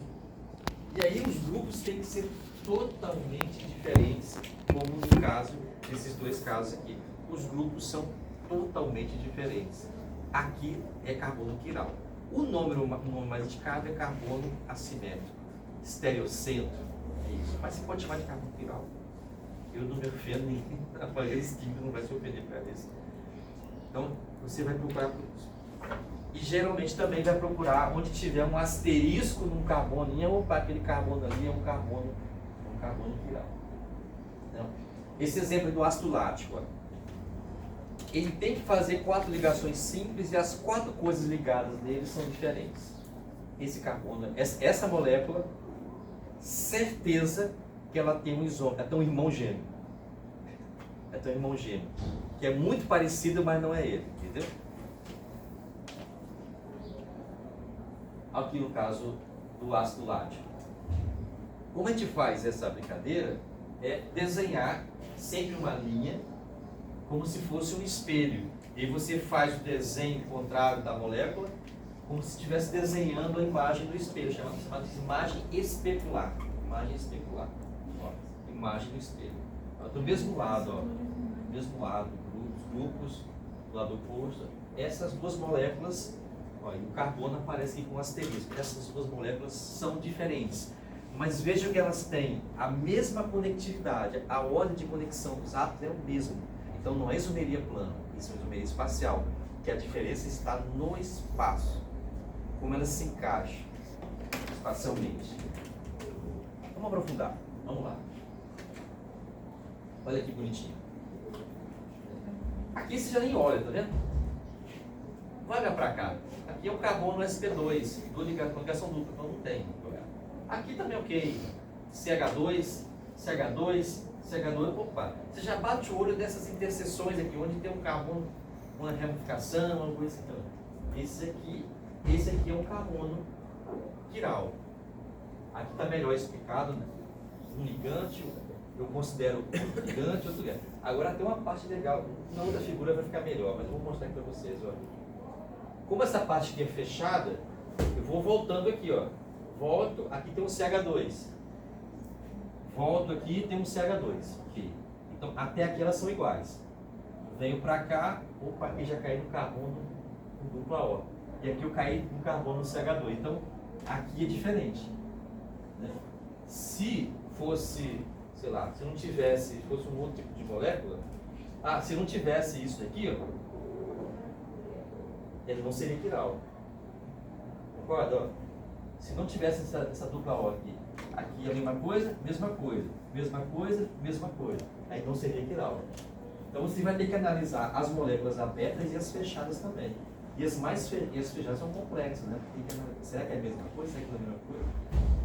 E aí os grupos têm que ser totalmente diferentes, como no caso desses 2 casos aqui. Os grupos são totalmente diferentes. Aqui é carbono quiral. O nome mais indicado é carbono assimétrico, estereocentro, é isso. Mas você pode chamar de carbono quiral. Eu não me ofendo, nem a aparelho químico não vai se ofender para isso. Então, você vai procurar por isso. E geralmente também vai procurar onde tiver um asterisco num carbono, opa, aquele carbono ali é um carbono quiral. Então, esse exemplo do ácido lático, ó. Ele tem que fazer 4 ligações simples e as 4 coisas ligadas nele são diferentes. Esse carbono, essa molécula, certeza que ela tem um isômero, ela tem um irmão gêmeo. Ela tem um irmão gêmeo, que é muito parecido, mas não é ele, entendeu? Aqui no caso do ácido lático. Como a gente faz essa brincadeira? É desenhar sempre uma linha como se fosse um espelho. E você faz o desenho contrário da molécula, como se estivesse desenhando a imagem do espelho, chamada de imagem especular. Imagem especular. Ó, imagem do espelho. Ó, do mesmo lado, ó, do mesmo lado, grupos, do lado oposto. Essas 2 moléculas, ó, e o carbono aparece aqui com asterisco. Essas 2 moléculas são diferentes. Mas vejam que elas têm a mesma conectividade, a ordem de conexão dos átomos é o mesmo. Então não é isomeria plana, isso é isomeria espacial, que a diferença está no espaço, como elas se encaixam espacialmente. Vamos aprofundar, vamos lá. Olha que bonitinho. Aqui você já nem olha, tá vendo? Vai olhar para cá. Aqui é o carbono sp2, ligação dupla, então não tem problema. Aqui também ok. CH2, CH2, CH2, opa, você já bate o olho dessas interseções aqui, onde tem um carbono, uma ramificação, uma coisa assim. Esse aqui é um carbono quiral. Aqui está melhor explicado, né? Um ligante, eu considero um ligante, outro ligante. Agora tem uma parte legal, na outra figura vai ficar melhor, mas eu vou mostrar aqui para vocês, ó. Como essa parte aqui é fechada, eu vou voltando aqui, ó. Volto, aqui tem um CH2. Volto aqui, tem um CH2. Okay. Então, até aqui elas são iguais. Venho para cá, opa, aqui já caí no carbono com dupla O. E aqui eu caí no carbono no CH2. Então, aqui é diferente. Né? Se fosse, sei lá, se não tivesse, fosse um outro tipo de molécula, se não tivesse isso daqui, ó, ele não seria quiral. Concorda? Ó? Se não tivesse essa dupla O aqui, aqui é a mesma coisa, mesma coisa, mesma coisa, mesma coisa. Aí não seria quiral. Então você vai ter que analisar as moléculas abertas e as fechadas também. E as fechadas são complexas, né? Tem que analisar, será que é a mesma coisa? Será que é a mesma coisa?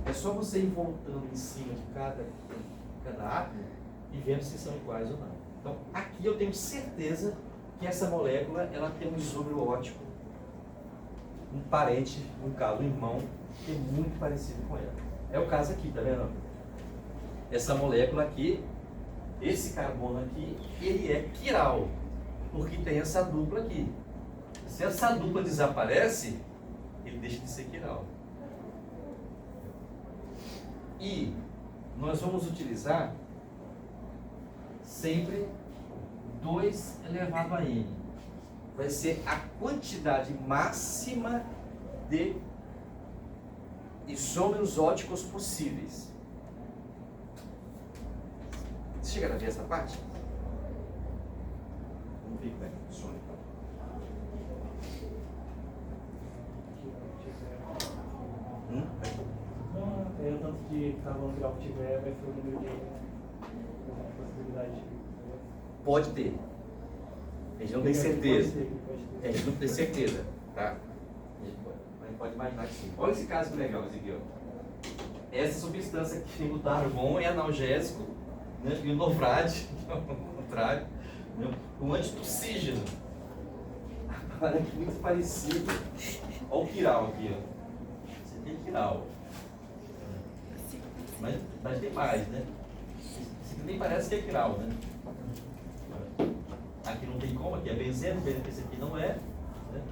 É só você ir voltando em cima de cada átomo e vendo se são iguais ou não. Então aqui eu tenho certeza que essa molécula ela tem um isômero óptico, um parente, no caso um irmão, que é muito parecido com ela. É o caso aqui, tá vendo? Essa molécula aqui, esse carbono aqui, ele é quiral, porque tem essa dupla aqui. Se essa dupla desaparece, ele deixa de ser quiral. E nós vamos utilizar sempre 2 elevado a n. Vai ser a quantidade máxima de isômeros ópticos possíveis. Você chega a ver essa parte? Vamos ver como é que funciona. É o tanto de carbono quiral que tiver, vai ser o número de possibilidade. Pode ter. A gente não tem certeza. A gente não tem certeza, tá? A gente pode imaginar que sim. Olha esse caso que legal, esse aqui, ó. Essa substância aqui, o Darvon, é analgésico, né? E o Novrad, ao contrário, né? O antitussígeno. Agora aqui muito parecido. Olha o quiral aqui, ó. Você tem quiral. Mas tem mais, né? nem parece que é quiral, né? Aqui não tem como, aqui é benzeno, esse aqui não é, né?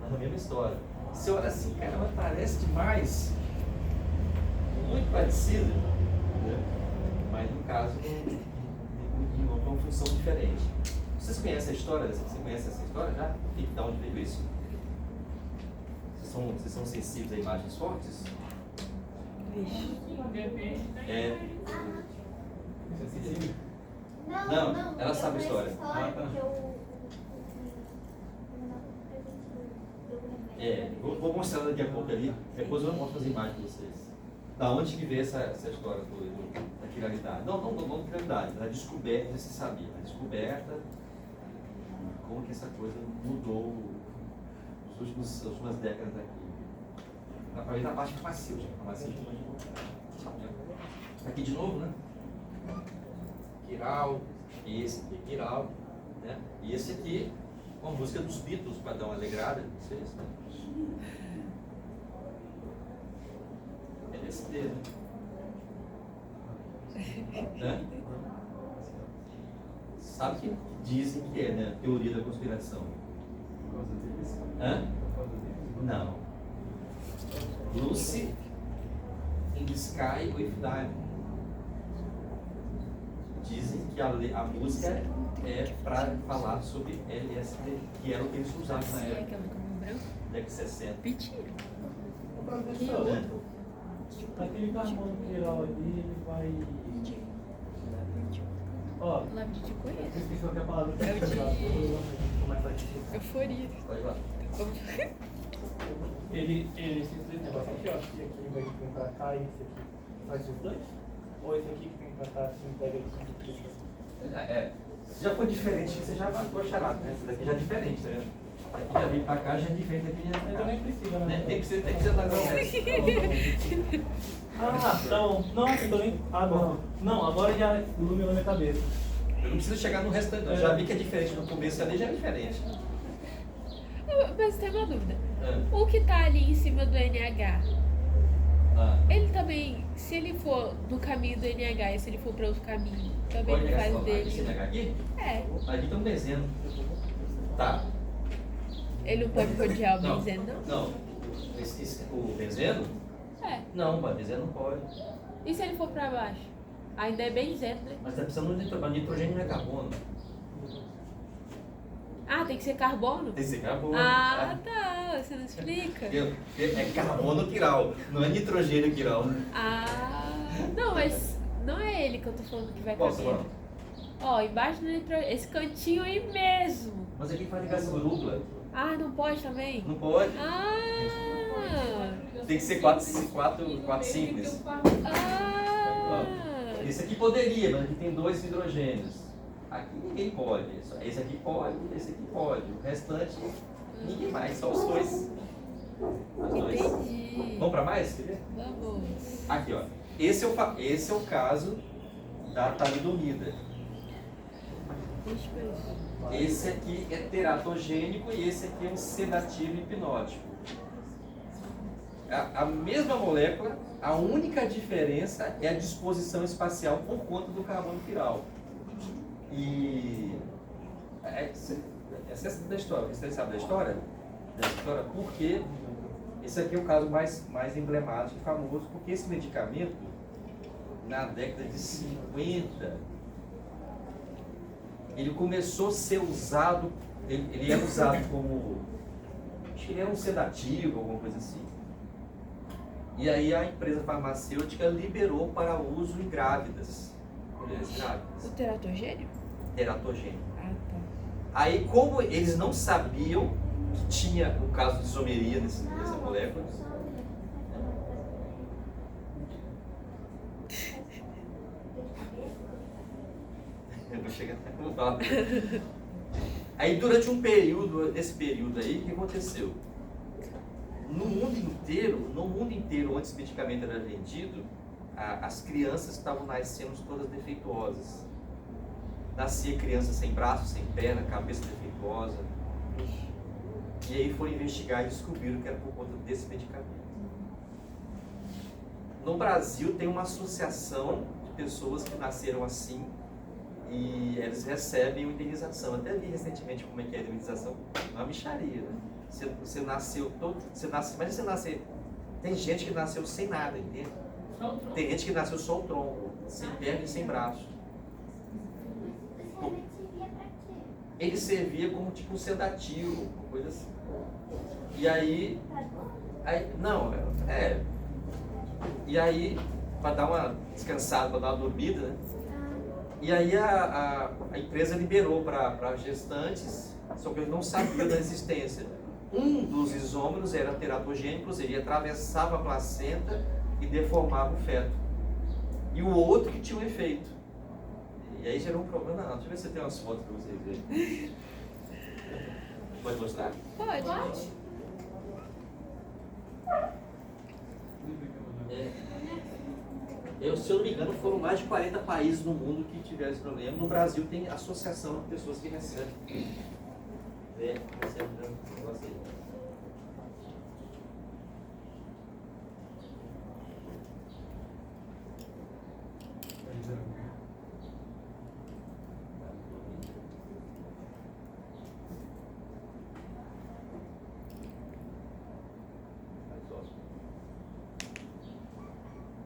Mas é a mesma história. Você olha assim, cara, mas parece demais, muito parecido, né? Mas no caso tem uma função diferente. Vocês conhecem a história? Você conhece essa história já? E de onde veio isso? Vocês são sensíveis a imagens fortes? É. Não, ela sabe a história. Vou mostrar daqui a pouco ali, depois eu mostro as imagens para vocês. Da onde que veio essa história da quiralidade? Não quiralidade, da descoberta, você sabia, a descoberta, como que essa coisa mudou as últimas décadas aqui. Dá para ver na parte farmacêutica. Aqui de novo, né? Quiral, e esse aqui, quiral, né? E esse aqui, uma música dos Beatles, para dar uma alegrada, não sei se, né? LSD, né? Sabe o que dizem que é, né? Teoria da conspiração. Hã? Não. Lucy in the Sky with Diamond. Dizem que a música é para falar sobre LSD, que era o que eles usavam na época. Aquela com branco? Década de 60. Mentira. Né? Aquele carbono quiral ali, ele vai. Ó, Lápis de eu conheço. esqueci qual que é a palavra que É o de- começa aqui. Euforia. Pode ir lá. Ele esse negócio aqui, ó, que aqui vai vir pra cá e esse aqui faz os dois? Ou esse aqui que vem pra cá assim, pega esse Se já for diferente, você já vai charado, né? Esse daqui já é diferente, tá vendo? Aqui já vem pra cá, já é diferente daqui, já é pra Então cá. nem precisa, né? Tem que ser da galera. Ah, então, nossa, então nem. Ah, não. Não, agora já iluminou minha cabeça. Eu não preciso chegar no restante, não. Eu já vi que é diferente no começo ali, já é diferente. Mas tem uma dúvida. Ah. O que tá ali em cima do NH, Ah. ele também, se ele for do caminho do NH e se ele for para outro caminho, também Pode não pegar faz essa dele. negar aqui? É. Aqui estão benzendo. Tá. Ele não pode rodear o Não. benzeno, não? Não. O benzeno? É. Não, mas benzeno não pode. E se ele for pra baixo? Ainda é benzeno, né? Mas tá precisando de nitrogênio não é carbono. Ah, tem que ser carbono? Tem que ser carbono. Ah, tá. Você não explica? É carbono quiral, não é nitrogênio quiral. Ah, não, mas não é ele que eu tô falando que vai Posso caber. falar? Ó, embaixo do nitrogênio, esse cantinho aí mesmo. Mas aqui faz ligação dupla. Ah, não pode também? Não pode. Ah! Tem que ser quatro simples. Ah! Esse aqui poderia, mas aqui tem 2 hidrogênios. Aqui ninguém pode. Esse aqui pode, esse aqui pode. O restante, ninguém mais, só os dois. Os dois. Entendi. Vamos para mais? Quer ver? Vamos. Aqui, ó. Esse é o caso da talidomida. Deixa eu ver. Esse aqui é teratogênico e esse aqui é um sedativo hipnótico. A mesma molécula, a única diferença é a disposição espacial por conta do carbono quiral. E essa é da história. Você sabe da história? Dessa história? Porque esse aqui é o caso mais emblemático e famoso, porque esse medicamento, na década de 50, ele começou a ser usado, ele é usado como, acho que ele era um sedativo, alguma coisa assim. E aí a empresa farmacêutica liberou para uso em grávidas, mulheres grávidas, O teratogênio? teratogênico. Ah, tá. Aí, como eles não sabiam que tinha o caso de isomeria nessa molécula, eu vou chegar no falar. Aí, durante esse período aí, o que aconteceu? No mundo inteiro, onde esse medicamento era vendido, as crianças estavam nascendo todas defeituosas. Nascia criança sem braço, sem perna, cabeça defeituosa. E aí foram investigar e descobriram que era por conta desse medicamento. No Brasil tem uma associação de pessoas que nasceram assim e eles recebem uma indenização. Até vi recentemente como é que é a indenização, uma mixaria, né? Você nasceu todo, mas você nasceu, tem gente que nasceu sem nada, entende? Tem gente que nasceu só o tronco, sem perna e sem braço. Esse remédio servia pra quê? Ele servia como tipo um sedativo, uma coisa assim. E aí, Pra dor? não, e aí, para dar uma descansada, para dar uma dormida, né? E aí a empresa liberou para gestantes, só que eles não sabiam da existência. Um dos isômeros era teratogênico, ou seja, ele atravessava a placenta e deformava o feto. E o outro que tinha um efeito. E aí gerou um problema. Não, deixa eu ver se eu tenho umas fotos para vocês verem. Pode mostrar? Pode. Se eu não me engano, foram mais de 40 países no mundo que tiveram esse problema. No Brasil tem associação de pessoas que recebem. Recebem um negócio aí.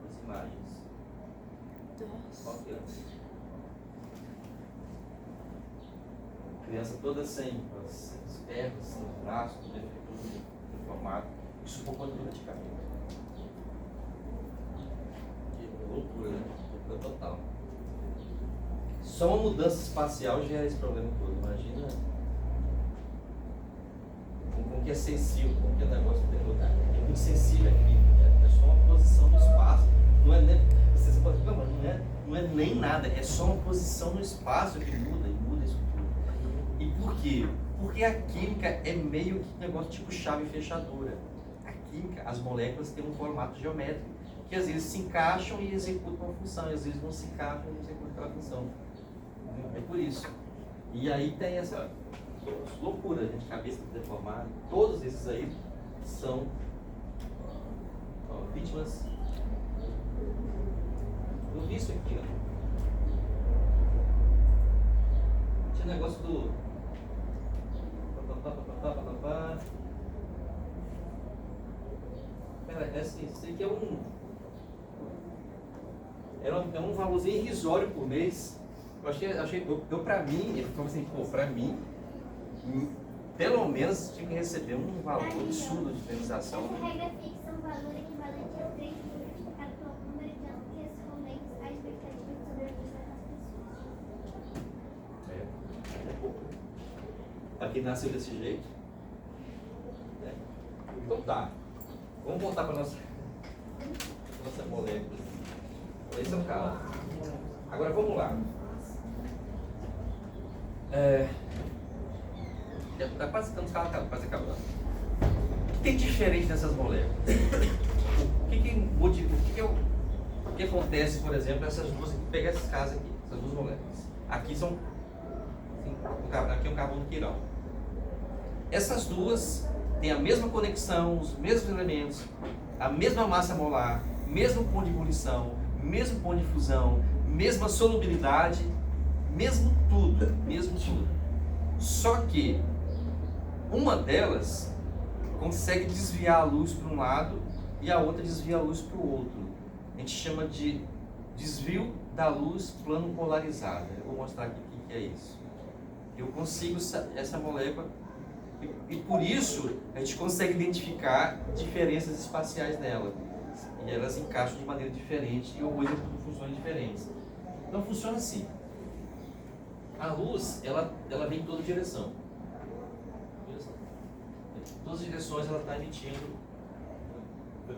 As imagens. Nossa. Criança toda sem as pernas, sem os braços, tudo deformado. Isso por conta do medicamento. Que loucura, né? Loucura total. Só uma mudança espacial gera esse problema todo. Imagina como que é sensível, como que é negócio tem lugar. É muito sensível aqui. É só uma posição no espaço. Não é nem. Você pode falar, mas não é nem nada, é só uma posição no espaço que muda e muda isso tudo. E por quê? Porque a química é meio que um negócio tipo chave e fechadura. A química, as moléculas têm um formato geométrico, que às vezes se encaixam e executam uma função, e às vezes não se encaixam e não executam aquela função. É por isso. E aí tem essa loucura, gente, cabeça deformada. Todos esses aí são vítimas. Eu vi isso aqui, ó. Tinha negócio do. Pera, é assim, isso aqui é um valorzinho irrisório por mês. Eu pra mim, ele falou assim, pô, pra mim, pelo menos tinha que receber um valor absurdo de indenização. Essa regra fixa um valor equivalente ao preço multiplicado pelo número de anos correspondentes à expectativa de sobrevivência das pessoas. É pouco. Pra quem nasceu desse jeito. Então tá. Vamos voltar para nossa molécula. Esse é o caso. Agora vamos lá. Está quase acabando. O que tem diferente nessas moléculas? O que acontece, por exemplo, essas duas aqui? Pegar esses casos aqui, essas duas moléculas. Aqui são. Aqui é um carbono quiral. Essas duas têm a mesma conexão, os mesmos elementos, a mesma massa molar, mesmo ponto de ebulição, mesmo ponto de fusão, mesma solubilidade, mesmo tudo. Só que uma delas consegue desviar a luz para um lado e a outra desvia a luz para o outro. A gente chama de desvio da luz plano polarizada. Eu vou mostrar aqui o que é isso. Eu consigo essa molécula e por isso a gente consegue identificar diferenças espaciais nela. E elas encaixam de maneira diferente e ou executam funções diferentes. Então funciona assim. A luz, ela vem em toda direção. Em todas as direções ela está emitindo,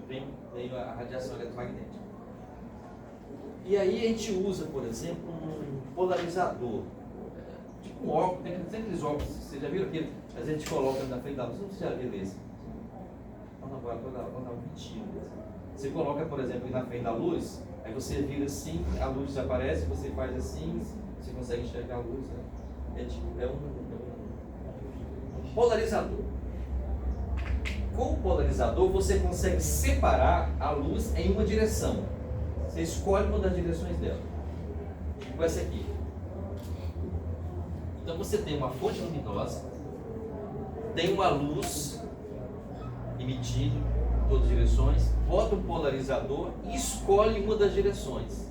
vem a radiação eletromagnética. E aí a gente usa, por exemplo, um polarizador. Tipo um óculos, tem aqueles óculos, vocês já viram aquele? A gente coloca na frente da luz, não sei se já viram esse. Vamos dar um vitinho desse. Você coloca, por exemplo, na frente da luz, aí você vira assim, a luz desaparece, você faz assim, você consegue enxergar a luz. Né? É um polarizador. Com o polarizador, você consegue separar a luz em uma direção. Você escolhe uma das direções dela. Tipo essa aqui. Então você tem uma fonte luminosa, tem uma luz emitindo em todas as direções, bota um polarizador e escolhe uma das direções.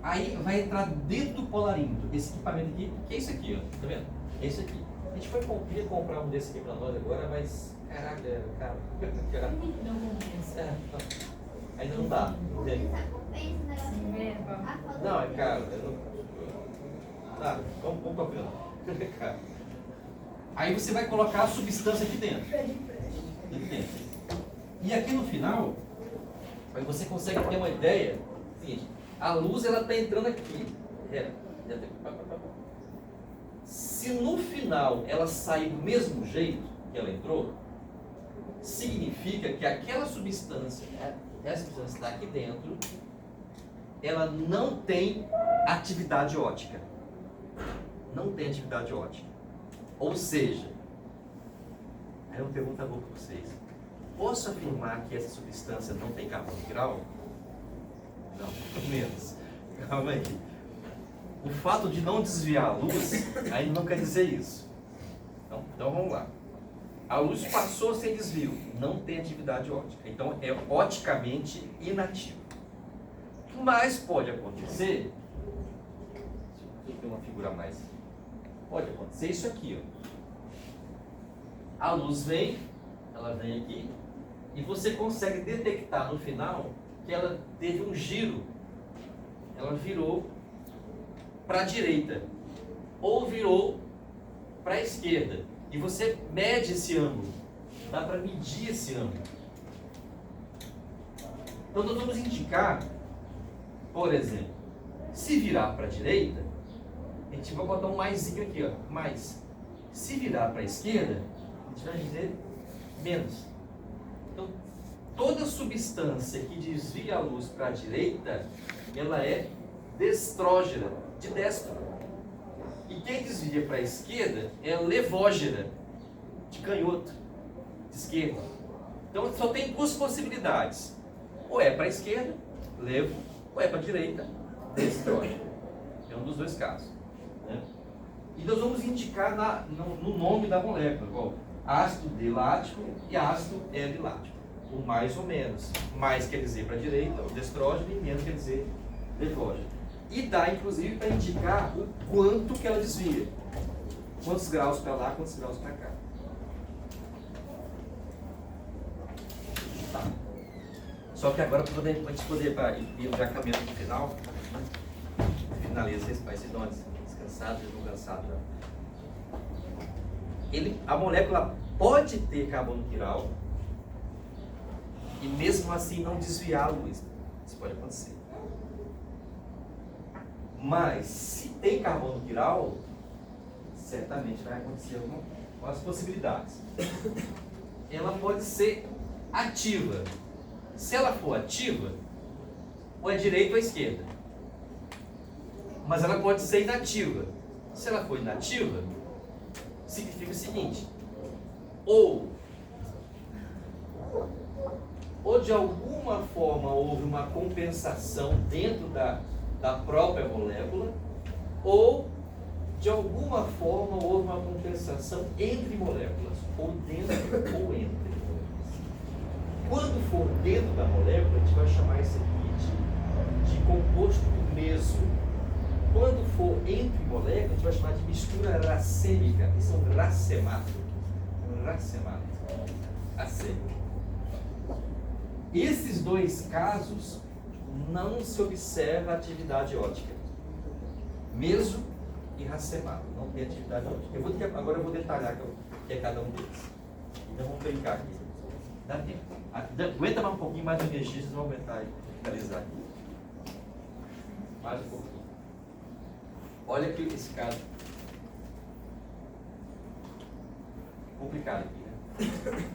Aí vai entrar dentro do polarímetro, esse equipamento aqui, que é isso aqui, ó, tá vendo? É isso aqui. A gente queria comprar um desse aqui pra nós agora, mas caraca, cara. Não compensa. Ainda não dá. Entende? Só compensa o negócio. Sim, verba. A foto Não, é caro. Tá, vamos pra frente. É caro. Aí você vai colocar a substância aqui dentro. Aqui dentro. E aqui no final, aí você consegue ter uma ideia. Seguinte, a luz ela está entrando aqui. Se no final ela sair do mesmo jeito que ela entrou, significa que aquela substância, essa substância está aqui dentro, ela não tem atividade óptica. Não tem atividade óptica. Ou seja, aí uma pergunta boa para vocês. Posso afirmar que essa substância não tem carbono grau? Não, menos. Calma aí. O fato de não desviar a luz ainda não quer dizer isso. Então vamos lá. A luz passou sem desvio, não tem atividade óptica. Então é oticamente inativo. Mas pode acontecer, deixa eu ter uma figura mais. Pode acontecer isso aqui, ó. A luz vem, ela vem aqui, e você consegue detectar no final que ela teve um giro. Ela virou para a direita ou virou para a esquerda. E você mede esse ângulo. Dá para medir esse ângulo. Então nós vamos indicar, por exemplo, se virar para a direita, a gente vai botar um maisinho aqui, ó, mais. Se virar para a esquerda, a gente vai dizer menos. Então, toda substância que desvia a luz para a direita, ela é destrógera, de destro. E quem desvia para a esquerda é levógera, de canhoto, de esquerda. Então só tem duas possibilidades. Ou é para a esquerda, levo, ou é para a direita, destrógera. É um dos dois casos. Né? E nós vamos indicar no nome da molécula, igual ácido D-lático e ácido L-lático. O mais ou menos. Mais quer dizer para a direita, o destrógeno, e menos quer dizer levógeno. E dá, inclusive, para indicar o quanto que ela desvia. Quantos graus para lá, quantos graus para cá. Tá. Só que agora, para a gente poder ir já caminhando para o final, finaliza esse, vai ser descansado, não cansado. A molécula pode ter carbono quiral e mesmo assim não desviar a luz. Isso pode acontecer. Mas se tem carbono quiral, certamente vai acontecer algumas possibilidades. Ela pode ser ativa. Se ela for ativa, ou é direita ou é esquerda. Mas ela pode ser inativa. Se ela for inativa, significa o seguinte: ou de alguma forma houve uma compensação dentro da própria molécula, ou de alguma forma houve uma compensação entre moléculas, ou dentro ou entre moléculas. Quando for dentro da molécula, a gente vai chamar isso aqui de composto meso. Quando for entre moléculas, a gente vai chamar de mistura racêmica. Isso é um racemato. Racêmico. Esses dois casos não se observa atividade óptica. Meso e racemato. Não tem atividade óptica. Agora eu vou detalhar que é cada um deles. Então vamos brincar aqui. Dá tempo. Aguenta mais um pouquinho mais de energia, vocês vão aumentar e finalizar aqui. Mais um pouquinho. Olha aqui esse caso. Complicado aqui, né?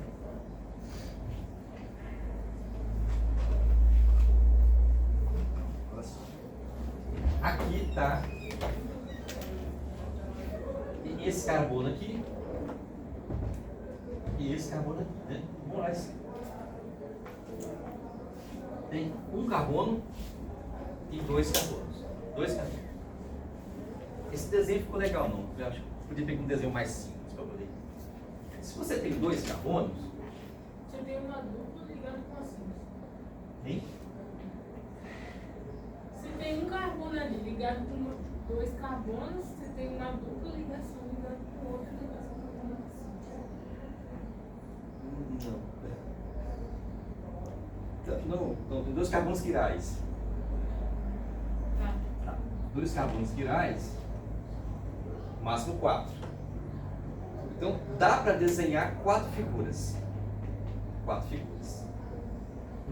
Aqui está esse carbono aqui e esse carbono aqui, né? Vamos lá. tem um carbono e 2 carbonos. 2 carbonos. Esse desenho ficou legal, não? Eu acho que podia pegar um desenho mais simples para poder. Se você tem 2 carbonos, Você tem uma dupla ligada com a simples. hein? Se tem um carbono ali ligado com 2 carbonos, você tem uma dupla ligação ligada com outra ligação com uma simples. Não, tem 2 carbonos quirais. Tá. 2 carbonos quirais, máximo 4. Então, dá para desenhar 4 figuras. 4 figuras.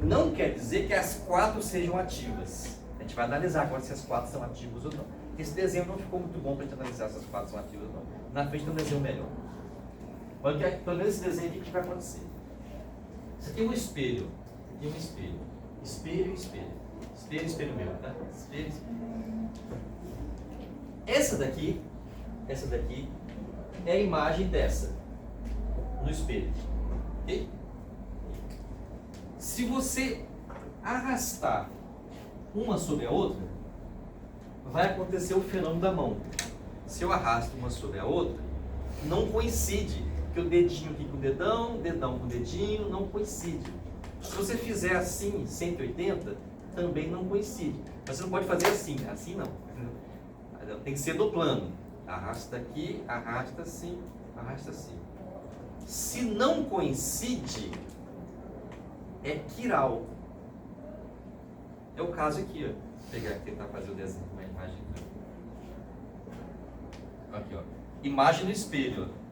Não quer dizer que as 4 sejam ativas. A gente vai analisar agora se as 4 são ativas ou não. Esse desenho não ficou muito bom para a gente analisar se as 4 são ativas ou não. Na frente tem um desenho melhor. Olha que, pelo menos esse desenho aqui, o que vai acontecer? Você tem um espelho. E um espelho. Espelho e espelho. Espelho e espelho meu, tá? Espelho e espelho. Essa daqui é a imagem dessa no espelho. Ok? Se você arrastar uma sobre a outra, vai acontecer o fenômeno da mão. Se eu arrasto uma sobre a outra, não coincide. Que o dedinho aqui com o dedão com o dedinho, não coincide. Se você fizer assim, 180, também não coincide. Mas você não pode fazer assim, assim não. Tem que ser do plano. Arrasta aqui, arrasta assim, arrasta assim. Se não coincide, é quiral. É o caso aqui, ó. Vou pegar aqui, tentar fazer o desenho com uma imagem. Aqui, ó. Imagem no espelho, ó.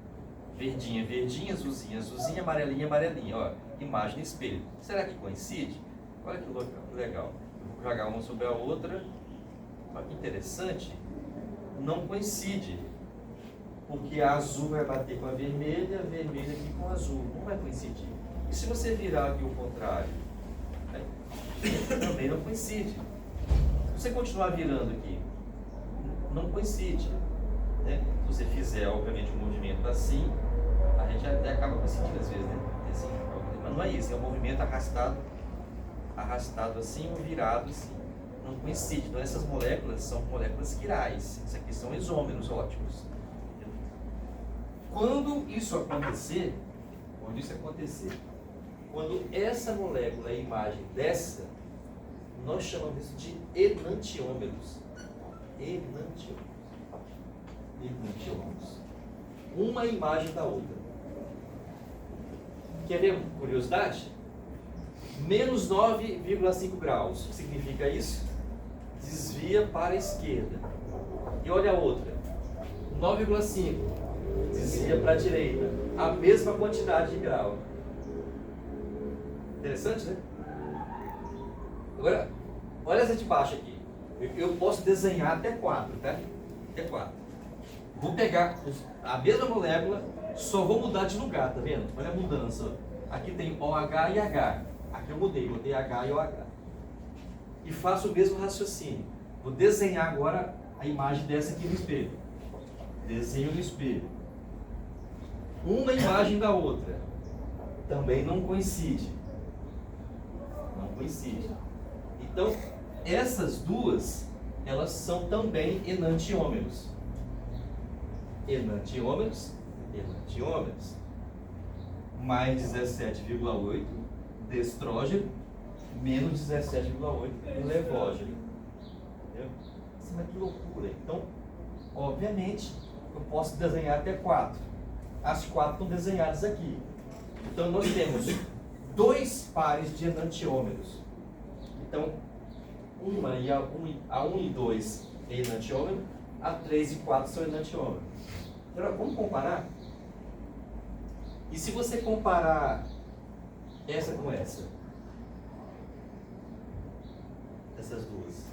Verdinha, verdinha, azulzinha, azulzinha, amarelinha, amarelinha, ó. Imagem no espelho. Será que coincide? Olha que legal. Eu vou jogar uma sobre a outra. Olha que interessante. Não coincide. Porque a azul vai bater com a vermelha aqui com a azul. Não vai coincidir. E se você virar aqui o contrário? Né? Também não coincide. Se você continuar virando aqui, não coincide. Né? Se você fizer, obviamente, um movimento assim, a gente até acaba coincidindo às vezes, né? Assim, mas não é isso, é um movimento arrastado assim ou virado assim. Não coincide. Então essas moléculas são moléculas quirais. Isso aqui são isômeros óticos. Quando isso acontecer, quando essa molécula é a imagem dessa, nós chamamos isso de enantiômeros. Enantiômeros. Uma imagem da outra. Quer ver uma curiosidade? Menos 9,5 graus. O que significa isso? Desvia para a esquerda. E olha a outra. 9,5. Desvia para a direita. A mesma quantidade de grau. Interessante, né? Agora, olha essa de baixo aqui. Eu posso desenhar até 4, tá? Até 4. Vou pegar a mesma molécula, só vou mudar de lugar, tá vendo? Olha a mudança. Aqui tem OH e H. Aqui eu mudei, botei H e OH. E faço o mesmo raciocínio. Vou desenhar agora a imagem dessa aqui no espelho. Desenho no espelho. Uma imagem da outra. Também não coincide. Não coincide. Então, essas duas, elas são também enantiômeros. Enantiômeros. Mais 17,8 de estrógeno, menos 17,8 de levógeno. Entendeu? Isso é que loucura. Então, obviamente, eu posso desenhar até 4. As 4 estão desenhadas aqui. Então, nós temos 2 pares de enantiômeros. Então, a 1 e 2 é enantiômero, a 3 e 4 são enantiômeros. Então, vamos comparar? E se você comparar essa com essa? Essas duas.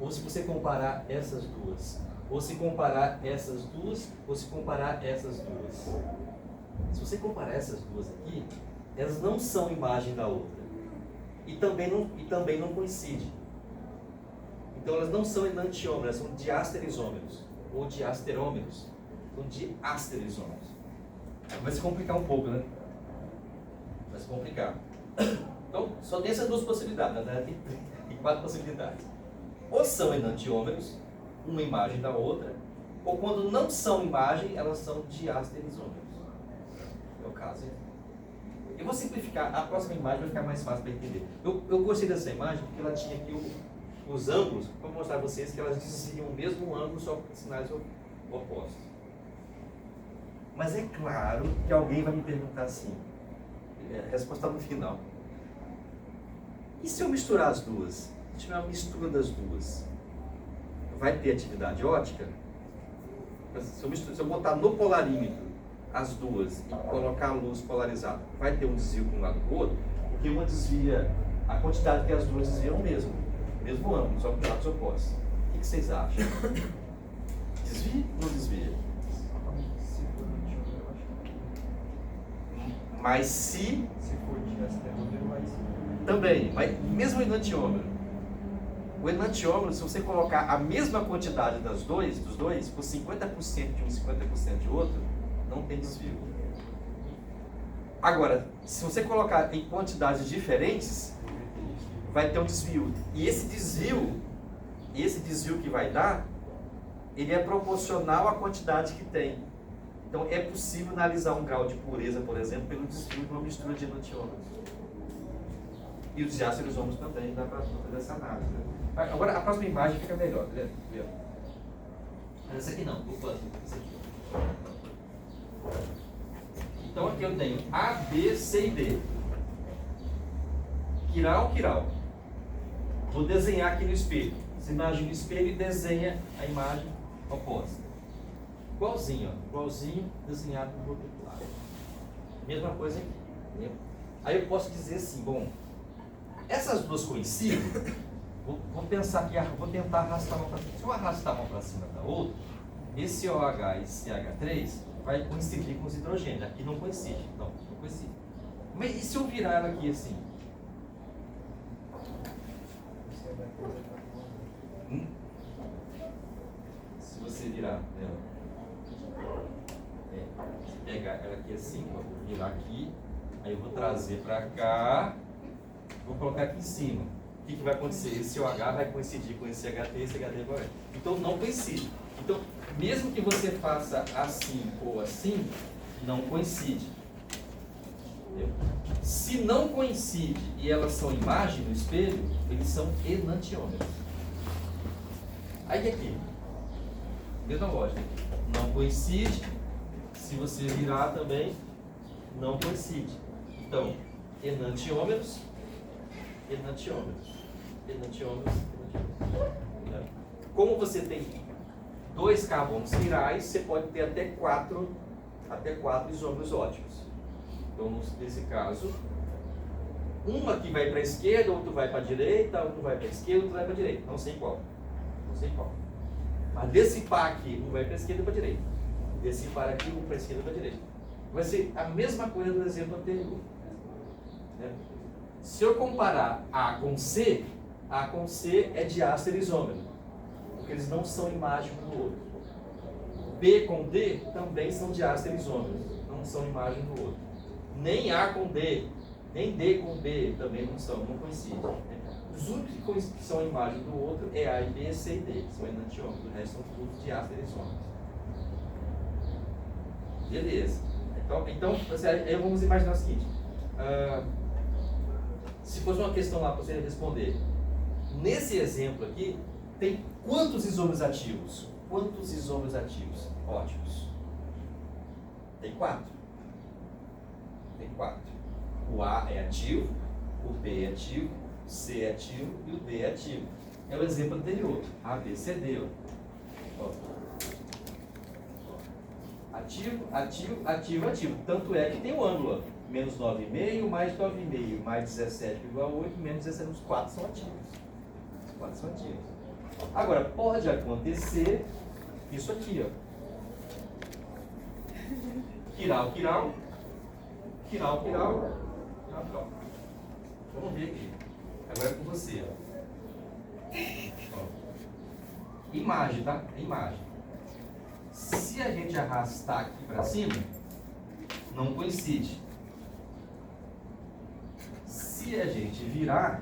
Ou se você comparar essas duas? Ou se comparar essas duas? Ou se comparar essas duas? Se você comparar essas duas aqui, elas não são imagem da outra. E também não coincidem. Então elas não são enantiômeros, elas são diasterisômeros. Ou diasterômeros. São diasterisômeros. Vai se complicar um pouco, né? Vai se complicar. Então, só tem essas duas possibilidades, na verdade tem 4 possibilidades. Ou são enantiômeros, uma imagem da outra, ou quando não são imagem, elas são diasterisômeros. É o caso. Eu vou simplificar, a próxima imagem vai ficar mais fácil para entender. Eu gostei dessa imagem porque ela tinha aqui os ângulos, para mostrar a vocês que elas diziam o mesmo ângulo, só com sinais opostos. Mas é claro que alguém vai me perguntar assim, a resposta está no final. E se eu misturar as duas? Se tiver uma mistura das duas, vai ter atividade óptica? Se eu botar no polarímetro as duas e colocar a luz polarizada, vai ter um desvio para um lado para o outro? Porque uma desvia, a quantidade que as duas desviam é o mesmo ângulo, só com lados opostos. O que vocês acham? Desvia ou não desvia? Mas se for diasterisômero, mais. também, mas mesmo o enantiômero. O enantiômero, se você colocar a mesma quantidade dos dois, por 50% de um e 50% de outro, não tem desvio. Agora, se você colocar em quantidades diferentes, vai ter um desvio. E esse desvio que vai dar, ele é proporcional à quantidade que tem. Então, é possível analisar um grau de pureza, por exemplo, pelo desvio de uma mistura de enantiômeros. E os diasterisômeros também, dá para fazer essa análise. Né? Agora, a próxima imagem fica melhor. Mas essa aqui não, essa aqui. Então, aqui eu tenho A, B, C e D. Quiral. Vou desenhar aqui no espelho. Você imagina o espelho e desenha a imagem oposta. Igualzinho, desenhado no outro lado. Mesma coisa aqui. Entendeu? Aí eu posso dizer assim, bom, essas duas coincidem, vou pensar aqui, vou tentar arrastar uma para cima. Se eu arrastar uma para cima da outra, esse OH e esse CH3 vai coincidir com os hidrogênios. Aqui não coincide, não coincide. Mas e se eu virar ela aqui assim? Se você virar ela. Se pegar ela aqui assim, vou virar aqui, aí eu vou trazer para cá, vou colocar aqui em cima. O que vai acontecer? Esse OH vai coincidir com esse HT e esse HT vai. Então não coincide. Então, mesmo que você faça assim ou assim, não coincide. Entendeu? Se não coincide e elas são imagem no espelho, eles são enantiômeros. Aí aqui, mesma lógica. Não coincide. Se você virar também, não coincide. Então, enantiômeros. Como você tem 2 carbonos quirais, você pode ter até 4 isômeros óticos. Então, nesse caso, uma que vai para a esquerda, outro vai para a direita, outro vai para a esquerda, outro vai para a direita. Não sei qual. Mas desse par aqui, um vai para a esquerda e para a direita. Desse par aqui, um para a esquerda e para a direita. Vai ser a mesma coisa do exemplo anterior. Né? Se eu comparar A com C é diasterisômero, porque eles não são imagem um do outro. B com D também são diasterisômeros, não são imagem do outro. Nem A com D, nem D com B também não coincidem. Os únicos que são imagem do outro é A e B, C e D, são enantiômeros, o resto são todos diasterisômeros. Beleza. Então aí vamos imaginar o seguinte. Se fosse uma questão lá para você responder, nesse exemplo aqui, tem quantos isômeros ativos? Quantos isômeros ativos óticos? Tem 4. O A é ativo, o B é ativo, o C é ativo e o D é ativo. É o exemplo anterior. A, B, C, D. Ó. Ativo. Tanto é que tem o ângulo. Ó. Menos 9,5, mais 9,5, mais 17,8, menos 17, os 4 são ativos. Agora, pode acontecer isso aqui, ó. Quiral. Vamos ver aqui. Agora é com você, ó. Imagem, tá? Imagem. Se a gente arrastar aqui para cima, não coincide. Se Se a gente virar,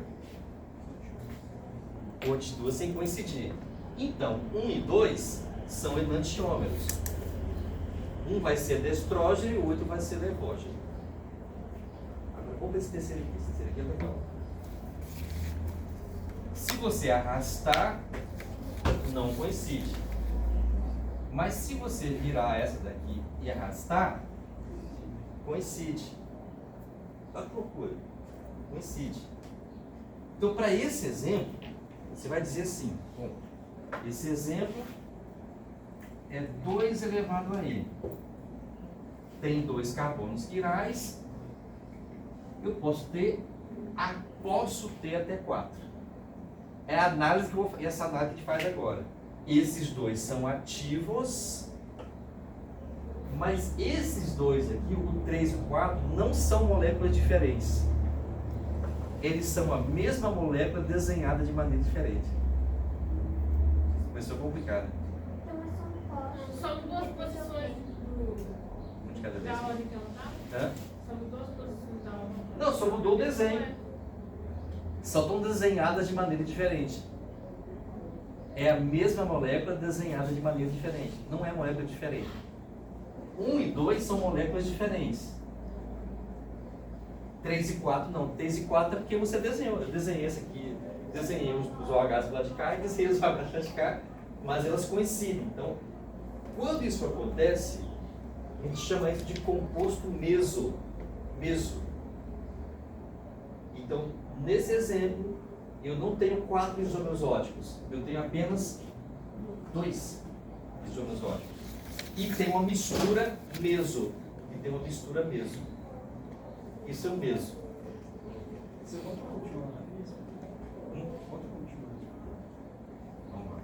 as duas têm que coincidir. Então, 1 e 2 são enantiômeros. Um vai ser destrógeno e o outro vai ser levógeno. Agora, vamos ver esse terceiro aqui. Esse terceiro aqui é legal. Se você arrastar, não coincide. Mas se você virar essa daqui e arrastar, coincide. Só procura. Coincide. Então, para esse exemplo, você vai dizer assim, bom, esse exemplo é 2 elevado a n. Tem 2 carbonos quirais. Eu posso ter até 4. É a análise que eu vou fazer, essa análise que a gente faz agora. Esses 2 são ativos, mas esses 2 aqui, o 3 e o 4, não são moléculas diferentes. Eles são a mesma molécula desenhada de maneira diferente. Começou a complicar, né? Então São duas posições Um de cada vez. da ordem que ela tá? Hã? São duas posições da ordem. Não, só mudou o desenho. Só estão desenhadas de maneira diferente. É a mesma molécula desenhada de maneira diferente. Não é molécula diferente. 1 e 2 são moléculas diferentes. 3 e 4 não. 3 e 4 é porque você desenhou. Eu desenhei esse aqui. Desenhei os OHs lá de cá e desenhei os OHs lá de cá. Mas elas coincidem. Então, quando isso acontece, a gente chama isso de composto meso. Então, nesse exemplo, eu não tenho 4 isômeros óticos, eu tenho apenas 2 isômeros óticos. E tem uma mistura meso. Isso é o meso. Você pode continuar na lista? Pode continuar. Vamos lá.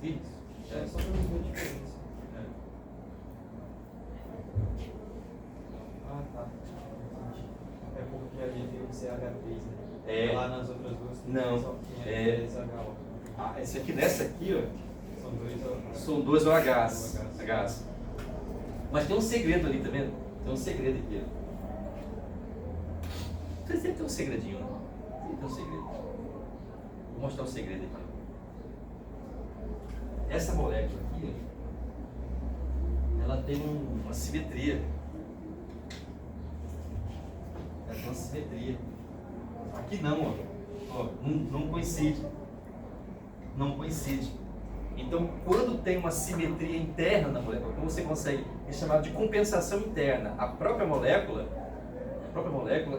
Isso. É só para não ver a diferença. Ah, tá. É porque ali tem o CH3, né? É. Lá nas outras duas Não. só tinha É. SHO. Ah, esse aqui, nessa aqui, ó, São dois OHs. são 2 OHs. Mas tem um segredo ali, tá vendo? Tem um segredo aqui, ó. Você sempre tem um segredinho, né? Sempre tem um segredo. Vou mostrar o segredo aqui. Essa molécula aqui, ó, ela tem uma simetria. Ela tem uma simetria. Aqui não, ó. Não coincide. Não coincide. Então, quando tem uma simetria interna na molécula, como você consegue, é chamado de compensação interna. A própria molécula,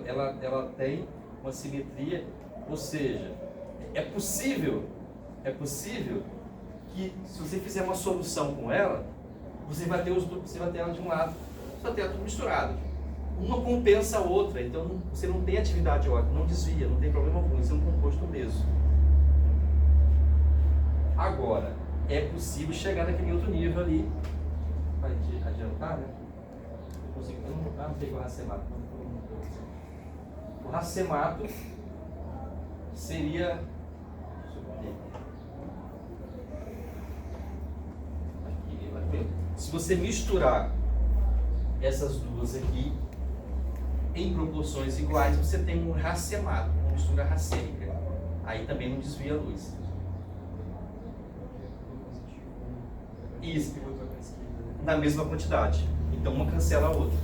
ela tem uma simetria, ou seja, é possível que se você fizer uma solução com ela, você vai ter ela de um lado, você vai ter ela tudo misturado. Uma compensa a outra, então você não tem atividade ótica, não desvia, não tem problema algum, isso é um composto mesmo. Agora, é possível chegar naquele outro nível ali, para adiantar, né? Eu não peguei o racemato. O racemato seria... Aqui. Se você misturar essas duas aqui em proporções iguais, você tem um racemato, uma mistura racêmica. Aí também não desvia a luz. Isso, na mesma quantidade. Então uma cancela a outra.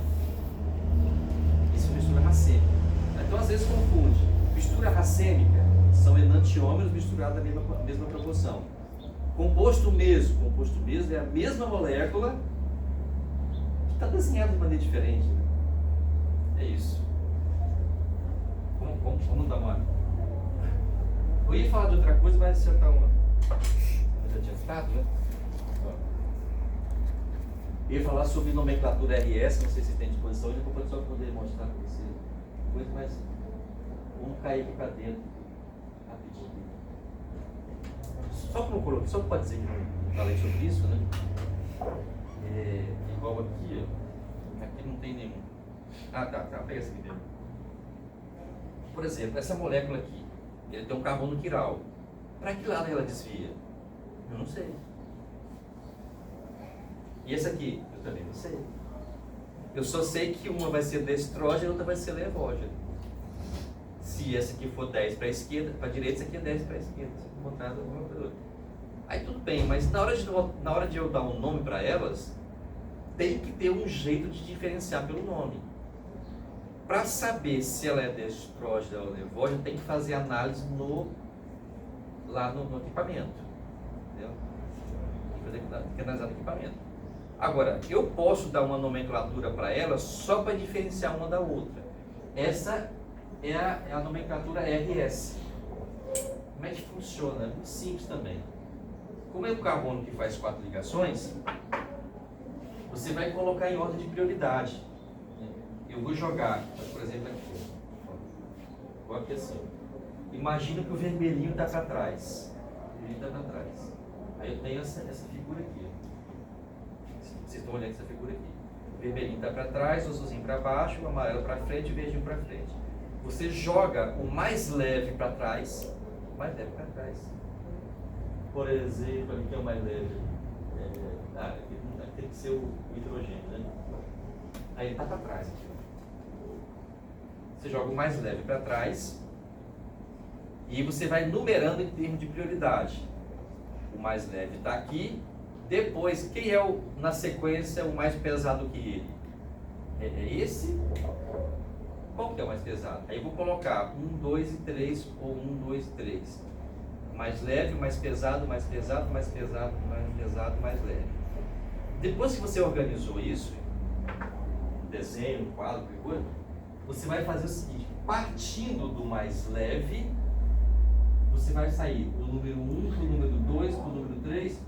Isso é mistura racêmica. Então às vezes confunde. Mistura racêmica são enantiômeros misturados na mesma proporção. Composto meso é a mesma molécula que está desenhada de maneira diferente. Né? É isso. Vamos dar uma... Eu ia falar de outra coisa, mas já está uma... Já tinha ficado, né? Eu ia falar sobre nomenclatura RS, não sei se tem disposição, eu vou só poder mostrar para você coisa, mas vamos cair aqui para dentro rapidinho. Só que não coloquei, só pode dizer que não falei sobre isso, né? É igual aqui, ó. Aqui não tem nenhum. Ah, tá, pega essa aqui dentro. Por exemplo, essa molécula aqui, ele tem um carbono quiral. Para que lado ela desvia? Eu não sei. E essa aqui? Eu também não sei. Eu só sei que uma vai ser destrógeno e a outra vai ser levógeno. Se essa aqui for 10 para a esquerda, para a direita, essa aqui é 10 para a esquerda. Contrário, uma para outra. Aí tudo bem, mas na hora de eu dar um nome para elas, tem que ter um jeito de diferenciar pelo nome. Para saber se ela é destrógena ou levógena, tem que fazer análise lá no equipamento. Entendeu? Tem que analisar no equipamento. Agora, eu posso dar uma nomenclatura para ela só para diferenciar uma da outra. Essa é a nomenclatura RS. Como é que funciona? É muito simples também. Como é o carbono que faz 4 ligações, você vai colocar em ordem de prioridade. Eu vou jogar, por exemplo, aqui. Vou aqui assim. Imagina que o vermelhinho está para trás. O vermelhinho está para trás. Aí eu tenho essa figura aqui. Vocês estão olhando essa figura aqui. O vermelhinho está para trás, o azulzinho para baixo, o amarelo para frente e o verdinho para frente. Você joga o mais leve para trás, o mais leve para trás. Por exemplo, aqui é o mais leve. Aqui tem que ser o hidrogênio, né? Aí ele está para trás. Aqui. Você joga o mais leve para trás e você vai numerando em termos de prioridade. O mais leve está aqui. Depois, quem é na sequência o mais pesado que ele? É esse? Qual que é o mais pesado? Aí eu vou colocar 1, 2 e 3 ou 1, 2 e 3. Mais leve, mais pesado, mais pesado, mais pesado, mais pesado, mais leve. Depois que você organizou isso, desenho, quadro, figura, você vai fazer o seguinte: partindo do mais leve, você vai sair do número 1 para o número 2 para o número 3.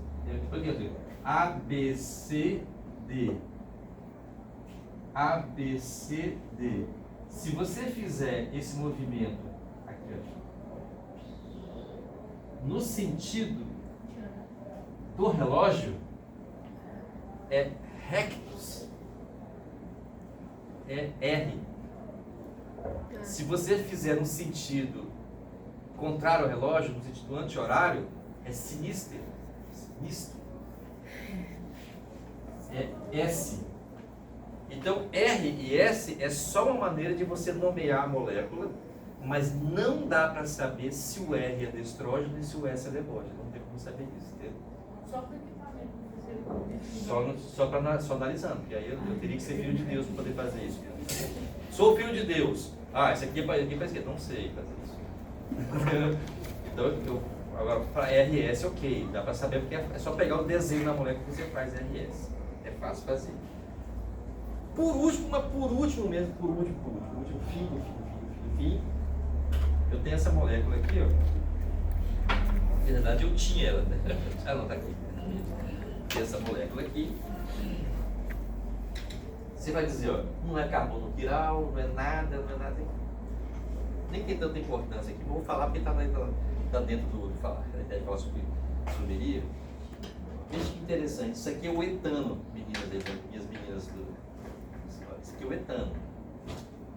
A, B, C, D. A, B, C, D. Se você fizer esse movimento aqui, no sentido do relógio, é rectus, é R. Se você fizer no sentido contrário ao relógio, no sentido anti-horário, é sinistro. É S. Então R e S é só uma maneira de você nomear a molécula, mas não dá para saber se o R é destrógeno e se o S é levógeno. Não tem como saber isso, entendeu? Só para equipamento. Só analisando, porque aí eu teria que ser filho de Deus para poder fazer isso. Sou filho de Deus. Esse aqui é para esquerda. Não sei fazer isso. Então, agora, para RS, ok, dá para saber, porque é só pegar o desenho da molécula que você faz RS. É fácil fazer. Por último, fim, eu tenho essa molécula aqui, ó. Na verdade, eu tinha ela, né? Ela não está aqui. Tem essa molécula aqui. Você vai dizer, ó, não é carbono quiral, não é nada. Nem tem tanta importância aqui, vou falar porque está dentro do falar. A ideia de falar sobre isomeria. Veja que interessante, isso aqui é o etano, minhas meninas. Isso aqui é o etano.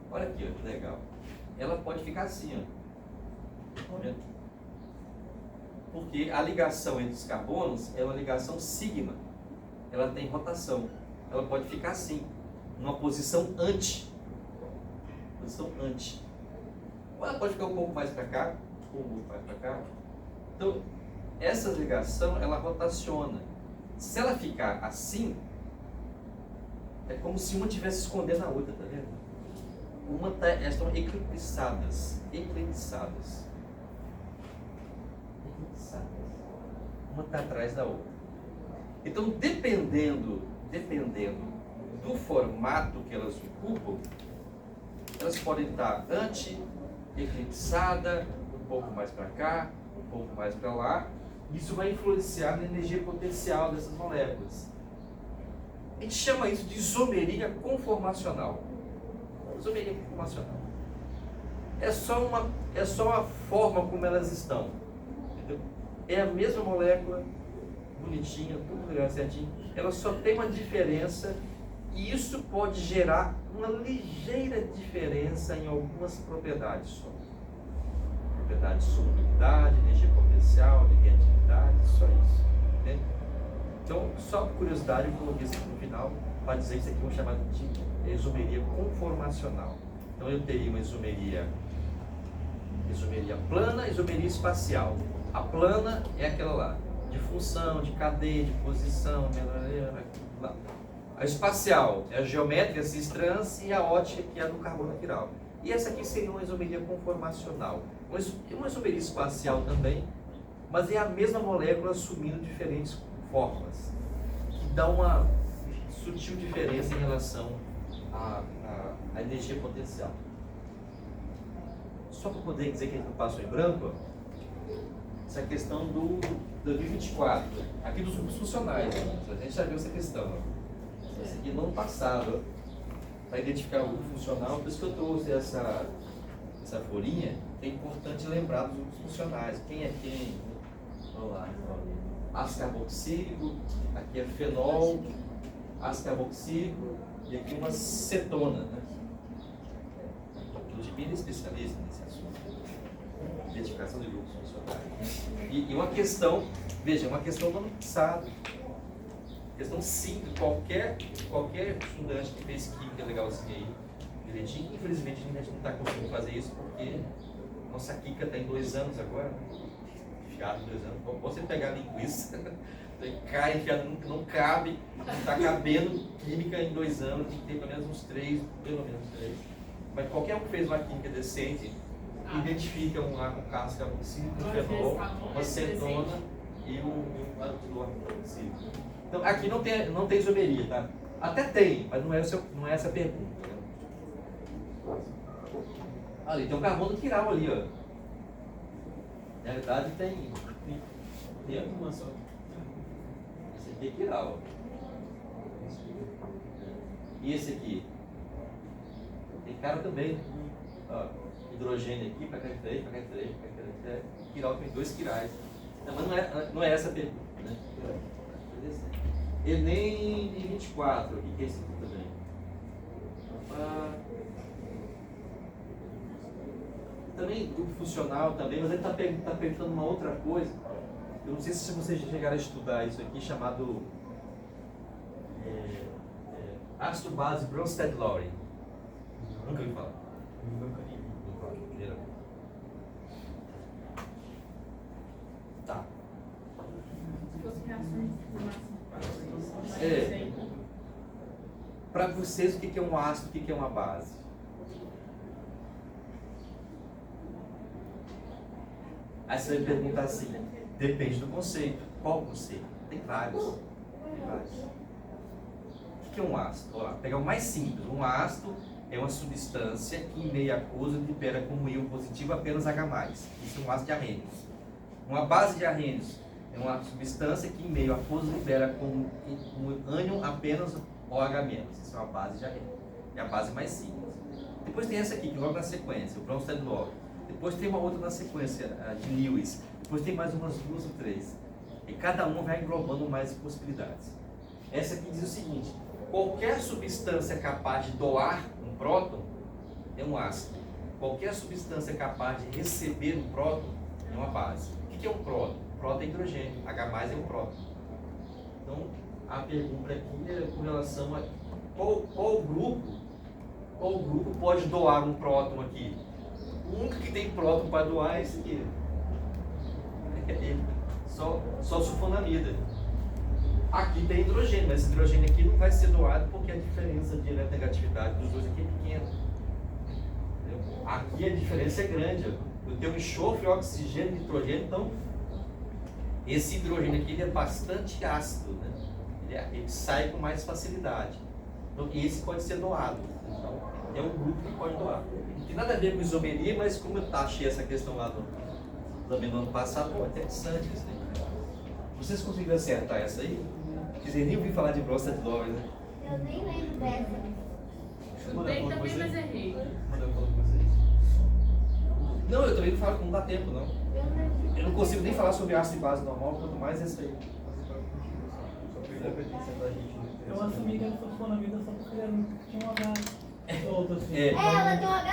Olha aqui, ó, que legal. Ela pode ficar assim, ó. Olha. Porque a ligação entre os carbonos é uma ligação sigma. Ela tem rotação. Ela pode ficar assim, numa posição anti. Ou ela pode ficar um pouco mais para cá, um pouco mais para cá. Então, essa ligação, ela rotaciona. Se ela ficar assim, é como se uma estivesse escondendo a outra, tá vendo? Elas estão eclipsadas. Uma está atrás da outra. Então, dependendo do formato que elas ocupam, elas podem estar anti-eclipsada, um pouco mais para cá, um pouco mais para lá. Isso vai influenciar na energia potencial dessas moléculas. A gente chama isso de isomeria conformacional. Isomeria conformacional. É só a forma como elas estão. Entendeu? É a mesma molécula, bonitinha, tudo legal, certinho. Ela só tem uma diferença e isso pode gerar uma ligeira diferença em algumas propriedades só. Propriedades de solubilidade, energia potencial, negatividade, só isso. Entende? Então, só por curiosidade, eu coloquei isso aqui no final para dizer que isso aqui é um chamado de isomeria conformacional. Então, eu teria uma isomeria plana, isomeria espacial. A plana é aquela lá, de função, de cadeia, de posição, lá. A espacial é a geométrica cis-trans e a ótica, que é a do carbono quiral. E essa aqui seria uma isomeria conformacional. Uma isomeria espacial também, mas é a mesma molécula assumindo diferentes formas, que dá uma sutil diferença em relação à energia potencial. Só para poder dizer que a gente não passou em branco, ó, essa questão do 2024, aqui dos grupos funcionais, a gente já viu essa questão. Ó. Essa aqui no ano passado, para identificar o grupo funcional, por isso que eu trouxe essa folhinha, é importante lembrar dos grupos funcionais, quem é quem. Vamos lá, ó. Ácido carboxílico, aqui é fenol, ácido carboxílico e aqui uma cetona, né? O Gibi é especialista nesse assunto, identificação de grupos funcionais. E uma questão, veja, uma questão do ano passado, questão simples, qualquer estudante que fez química legalzinha aí, direitinho, infelizmente a gente não está conseguindo fazer isso porque nossa química está em 2 anos agora, né? Enfiado em 2 anos. Bom, você pegar a linguiça, cai enfiado, não cabe, não está cabendo química em 2 anos, tem que ter pelo menos uns 3, pelo menos 3. Mas qualquer um que fez uma química decente, identifica um ácido carboxílico, um fenol, uma cetona e um carboxílico. Então aqui não tem isomeria, tá? Até tem, mas não é essa a pergunta. Né? Ali tem um carbono quiral ali, ó. Na verdade tem uma só. Esse aqui é quiral. E esse aqui? Tem cara também. Ó, hidrogênio aqui, para cá 3, para cá 3, para cá 3. Quiral tem 2 quirais. Mas não é essa a pergunta, né? Enem 24, o que é isso aqui também? Também grupo funcional também, mas ele está perguntando uma outra coisa. Eu não sei se vocês chegaram a estudar isso aqui, chamado ácido base Bronsted-Lowry. Nunca ouvi falar. Tá. Para vocês, o que é um ácido, o que é uma base? Aí você vai perguntar assim, depende do conceito. Qual conceito? Tem vários. O que é um ácido? Ó, pegar o mais simples. Um ácido é uma substância que em meio aquoso libera como íon positivo apenas H+. Isso é um ácido de arrênios. Uma base de arrênios é uma substância que em meio aquoso libera como ânion apenas OH-. Isso é uma base de arrênios. É a base mais simples. Depois tem essa aqui, que logo na sequência, o Bronsted-Lowry. Depois tem uma outra na sequência, a de Lewis. Depois tem mais umas 2 ou 3. E cada uma vai englobando mais possibilidades. Essa aqui diz o seguinte: qualquer substância capaz de doar um próton é um ácido. Qualquer substância capaz de receber um próton é uma base. O que é um próton? Próton é hidrogênio, H+ é um próton. Então, a pergunta aqui é com relação a qual grupo pode doar um próton aqui. O único que tem próton para doar é esse aqui. Só sulfonamida. Aqui tem hidrogênio, mas esse hidrogênio aqui não vai ser doado porque a diferença de eletronegatividade dos dois aqui é pequena. Entendeu? Aqui a diferença é grande. Eu tenho enxofre, oxigênio e nitrogênio, então esse hidrogênio aqui ele é bastante ácido, né? Ele sai com mais facilidade. Então esse pode ser doado. Então, é um grupo que pode doar. Não tem nada a ver com isomeria, mas como eu achei essa questão lá também no ano passado, é interessante isso aí. Vocês conseguiram acertar essa aí? Quer dizer, nem ouvi falar de Bronsted-Lowry, né? Eu nem lembro dessa. Bem, também, mas errei. Não, eu também não falo que não dá tempo, não. Eu não lembro. Eu não consigo nem falar sobre ácido e base normal, quanto mais essa aí. Eu assumi que era sulfonamida só porque tinha um H solto assim. É. Ela tem um H